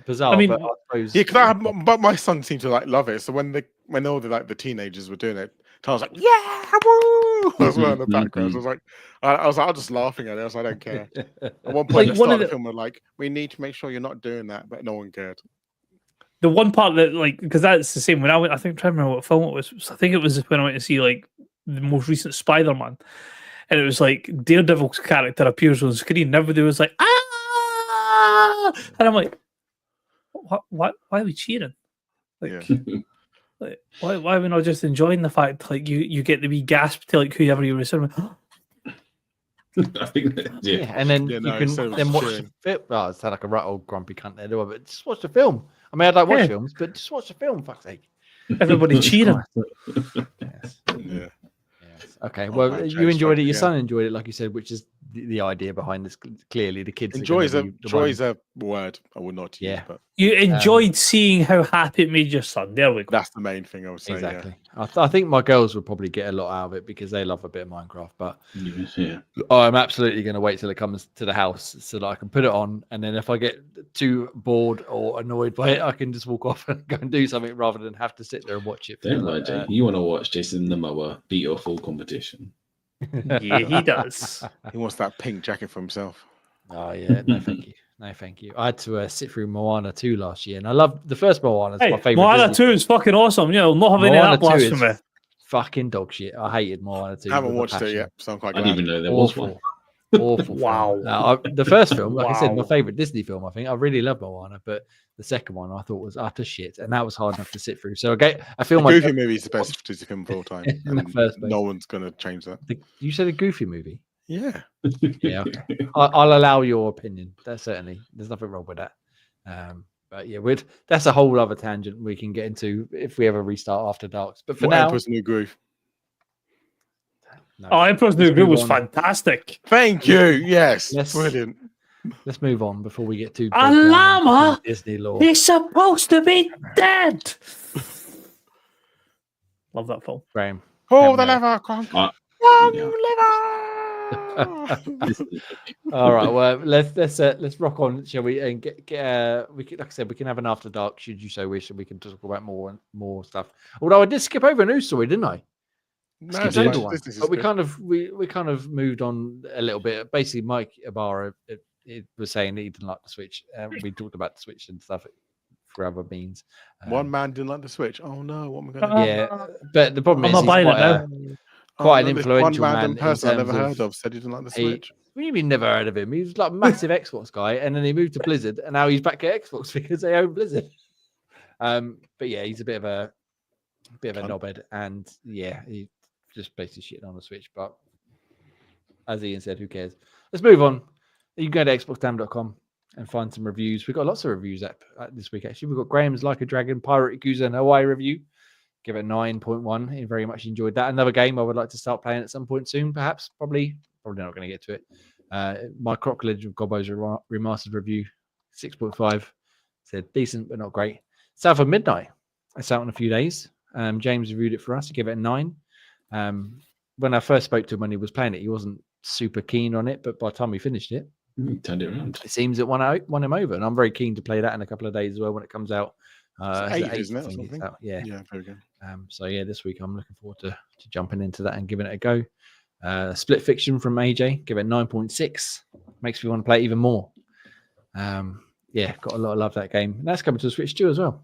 bizarre. I mean, but I suppose, but my son seemed to like love it. So when all the teenagers were doing it, I was like, "Yeah, woo!" as well in the background. So I was just laughing at it. I was like, I don't care. At one point, the start of the film, we're like, "We need to make sure you're not doing that," but no one cared. The one part that, like, because that's the same when I went. I think I'm trying to remember what film it was. I think it was when I went to see like the most recent Spider-Man, and it was like Daredevil's character appears on screen, and everybody was like, "Ah!" And I'm like, "Why are we cheering?" Like. Yeah. Like, why are we not just enjoying the fact like you get the wee gasp to like whoever you were saying? I think Yeah, and then Yeah, you no, can instead of then watch the cheering. film. Oh, it sounds like a right old grumpy cunt there, do I? But just watch the film. I mean, I don't watch Yeah. films, but just watch the film, fuck's sake. Everybody cheering. Yes. Yeah. Yes. Okay. Oh, Well, man, you enjoyed it. Your yeah. son enjoyed it, like you said, which is the idea behind this. Clearly, the kids Enjoy is are a gonna be the joy ones- is a word I would not use, Yeah. but You enjoyed seeing how happy it made your son. There we go. that's the main thing I would say. Exactly. I think my girls would probably get a lot out of it because they love a bit of Minecraft. But yeah. I'm absolutely going to wait till it comes to the house so that I can put it on. And then if I get too bored or annoyed by it, I can just walk off and go and do something rather than have to sit there and watch it. Don't lie, Jay. You want to watch Jason the Mower beat your full competition. Yeah, he does. He wants that pink jacket for himself. Oh, yeah. No, thank you. No, thank you. I had to sit through Moana 2 last year, and I loved the first Moana. It's Hey, my favorite. Moana Disney 2 is fucking awesome. You know, not having any of Moana that 2 is blasphemy. fucking dog shit. I hated Moana 2. I haven't with a watched it passion. yet, so I'm quite I glad. didn't even know there was one. Awful. Wow. The first film, like I said, my Wow. favorite Disney film, I think. I really love Moana, but the second one I thought was utter shit, and that was hard enough to sit through. So I feel The my Goofy movie is the best Disney film of all time. In the and first place. no one's going to change that. You said a Goofy movie. Yeah. Yeah, okay. I'll allow your opinion. That's certainly there's nothing wrong with that. But yeah, that's a whole other tangent we can get into if we ever restart After Darks. But for What now, Emperor's New Groove? no. Oh, Emperor's New Let's Groove move was on. fantastic. Thank you. Yes. Yes. Brilliant. Let's move on before we get too A bogged down into llama? Disney lore. He's supposed to be dead. Love that film. Graham. Oh, the No. lever. Crank. Yeah. Lever. All right, well, let's rock on, shall we? And we can, like I said, we can have an After Dark, should you so wish, and we can talk about more stuff. Although I did skip over a news story, didn't I? No, Skipped it's over fine. one. Business is But we good. kind of moved on a little bit. Basically, Mike Ibarra it was saying that he didn't like the Switch. We talked about the Switch and stuff for other means. One man didn't like the Switch. Oh no, what am I going to do? Yeah, but the problem I'm is not he's buying it quite, now. quite an no, this influential one man random in person I never terms heard of said he didn't like the he- Switch. What do you mean never heard of him? He was like a massive Xbox guy, and then he moved to Blizzard, and now he's back at Xbox because they own Blizzard. But yeah, he's a bit of a Cunt. knobhead, and yeah, he just basically shitting on the Switch. But as Ian said, who cares? Let's move on. You can go to xboxdam.com and find some reviews. We've got lots of reviews up this week, actually. We've got Graham's Like a Dragon, Pirate Yakuza, and Hawaii review. Give it 9.1. He very much enjoyed that. Another game I would like to start playing at some point soon, perhaps. Probably not going to get to it. My Crocodile of Gobbo's remastered review, 6.5. Said decent, but not great. South of Midnight. It's out in a few days. James reviewed it for us. He gave it a 9. When I first spoke to him when he was playing it, he wasn't super keen on it, but by the time we finished it, Turned it around. it seems it won him over, and I'm very keen to play that in a couple of days as well when it comes out. It's It's 8, the isn't it, 8th, or I think it's something? out. Yeah. Yeah, very good. So yeah, this week I'm looking forward to jumping into that and giving it a go. Split Fiction from AJ, give it 9.6. Makes me want to play it even more. Yeah, got a lot of love that game. And that's coming to the Switch too as well.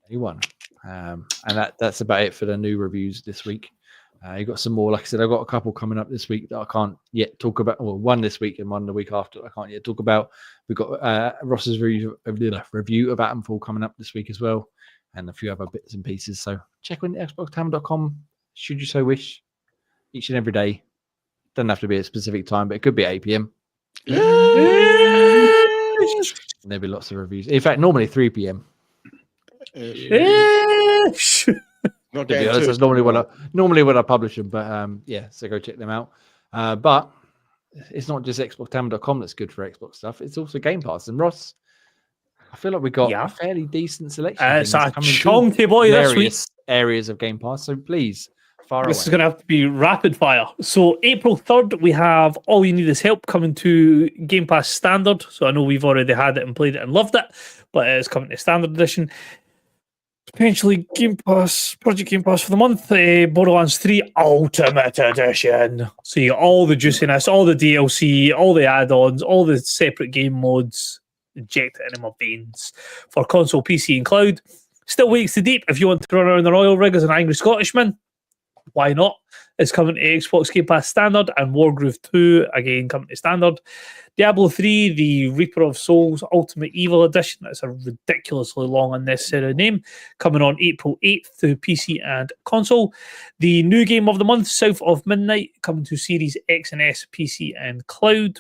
Anyone. And that's about it for the new reviews this week. You got some more. Like I said, I've got a couple coming up this week that I can't yet talk about. Well, one this week and one the week after I can't yet talk about. We've got Ross's review of Atomfall coming up this week as well, and a few other bits and pieces. So check on xboxtam.com should you so wish, each and every day. Doesn't have to be a specific time, but it could be 8 p.m. And there'll be lots of reviews. In fact, normally 3 p.m. Not To be getting honest, too that's normally when I publish them. But yeah, so go check them out. But it's not just xboxtam.com that's good for Xbox stuff. It's also Game Pass. And Ross, I feel like we got a fairly decent selection. of It's things a coming to chunky boy this week. various areas of Game Pass. So please, far This is away. going to have to be rapid fire. So April 3rd, we have All You Need Is Help coming to Game Pass Standard. So I know we've already had it and played it and loved it, but it's coming to Standard Edition. Potentially Game Pass, Project Game Pass for the month. Borderlands 3 Ultimate Edition. So you got all the juiciness, all the DLC, all the add-ons, all the separate game modes. Inject it in my veins. For console, PC, and cloud. Still wakes the deep if you want to run around the Royal Rig as an angry Scottishman. why not, is coming to Xbox Game Pass Standard, and Wargroove 2, again, coming to Standard. Diablo 3, the Reaper of Souls Ultimate Evil Edition, that's a ridiculously long, unnecessary name, coming on April 8th to PC and console. The new game of the month, South of Midnight, coming to Series X and S, PC and cloud.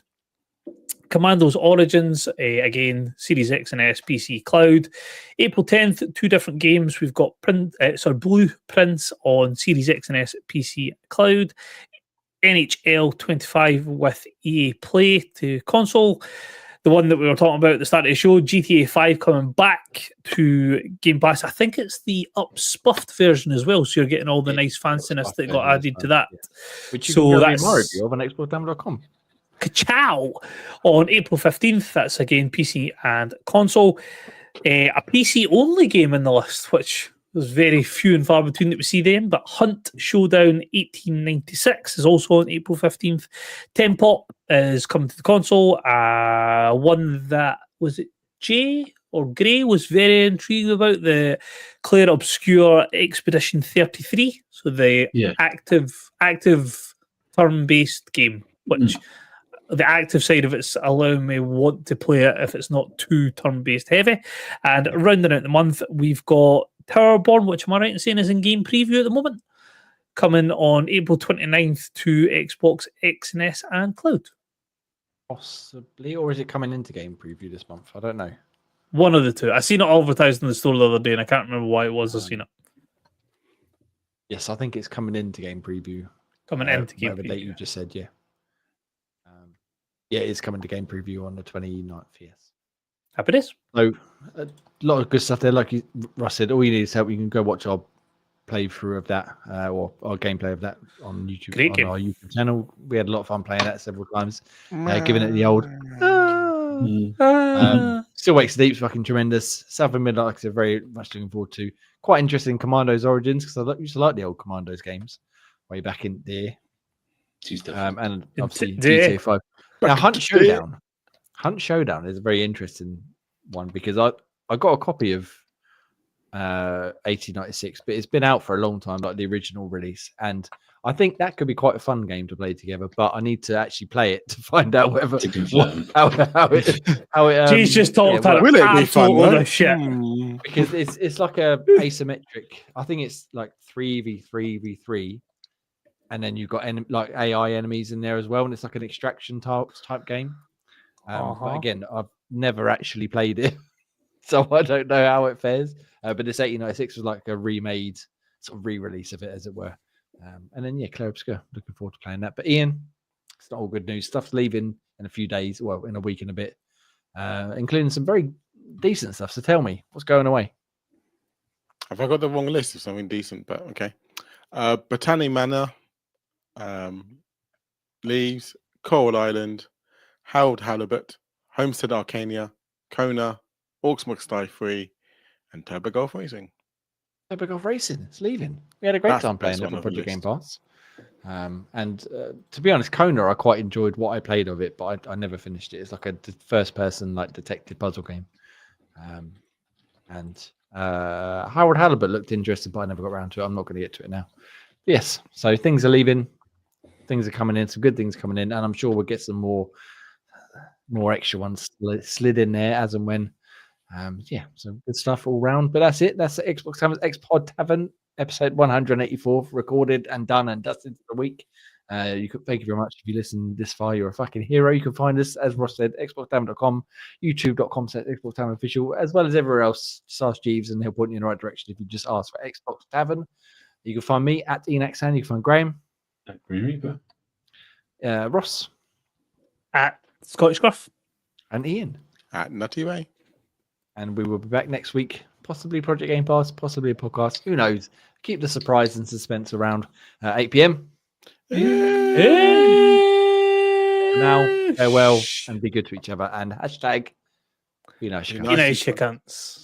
Commando's Origins, again, Series X and S, PC, cloud. April 10th, 2 different games. We've got Blue Prince on Series X and S, PC, cloud. NHL 25 with EA Play to console. The one that we were talking about at the start of the show, GTA 5 coming back to Game Pass. I think it's the upspuffed version as well, so you're getting all the nice fanciness that got added to that. Yeah. Which you can get more review of on xboxtavern.com. Ka-chow! On April 15th, that's again PC and console. A PC only game in the list, which was very few and far between that we see them, but Hunt Showdown 1896 is also on April 15th. Tempop is coming to the console. One that, was it Jay or Gray, was very intrigued about, the Claire Obscure Expedition 33. So the active turn-based game, which... The active side of it's allowing me want to play it if it's not too turn-based heavy. And rounding out the month, we've got Towerborn, which am I right in saying is in game preview at the moment, coming on April 29th to Xbox X and S and cloud. Possibly, or is it coming into game preview this month? I don't know. One of the two. I seen it advertised in the store the other day, and I can't remember why it was. I seen it. Yes, I think it's coming into game preview. Coming into game preview. Date you just said, yeah. Yeah, it's coming to game preview on the 29th, yes. Happy days. So, a lot of good stuff there. Like Russ said, all you need is help. You can go watch our playthrough of that, or our gameplay of that on YouTube. Great game. Our YouTube channel. We had a lot of fun playing that several times, giving it the old. Still Wakes Deep's fucking tremendous. South of Midnight, like I said, very much looking forward to. Quite interesting Commando's Origins, because I used to like the old Commando's games way back in there. And obviously GTA 5. Now, Hunt Showdown is a very interesting one, because I got a copy of 1896, but it's been out for a long time, like the original release, and I think that could be quite a fun game to play together. But I need to actually play it to find out whether how it. She's just talked about will it be fun? Shit. Because it's like a asymmetric. I think it's like 3v3v3. And then you've got like AI enemies in there as well, and it's like an extraction type game. But again, I've never actually played it, so I don't know how it fares. But this 1896 was like a remade, sort of re-release of it, as it were. And then Claire Obscure, looking forward to playing that. But Ian, it's not all good news. Stuff's leaving in a few days, well, in a week and a bit, including some very decent stuff. So tell me, what's going away? Have I got the wrong list of something decent? But okay, Botany Manor. Leaves, Coral Island, Harold Halibut, Homestead Arcania, Kona, Orcs Must Die Free, and Turbo Golf Racing. Turbo Golf Racing, it's leaving. We had a great time playing it on Project Game Pass. And to be honest, Kona, I quite enjoyed what I played of it, but I never finished it. It's like a first-person like detective puzzle game. And Harold Halibut looked interesting, but I never got around to it. I'm not going to get to it now. Yes, so things are leaving. Things are coming in, some good things coming in, and I'm sure we'll get some more extra ones slid in there as and when. Some good stuff all round. But that's it. That's the Xbox Tavern's X-Pod Tavern episode 184, recorded and done and dusted for the week. Thank you very much. If you listen this far, you're a fucking hero. You can find us, as Ross said, xboxtavern.com, youtube.com/Xbox Tavern Official, as well as everywhere else. Just ask Jeeves and he'll point you in the right direction if you just ask for Xbox Tavern. You can find me at Enaxan. You can find Graham at Green Reaper, Ross at Scottish Gruff, and Ian at Nutty Ray. And we will be back next week. Possibly Project Game Pass, possibly a podcast. Who knows? Keep the surprise and suspense around 8 p.m. Now, farewell and be good to each other. And hashtag be nice, you cunts.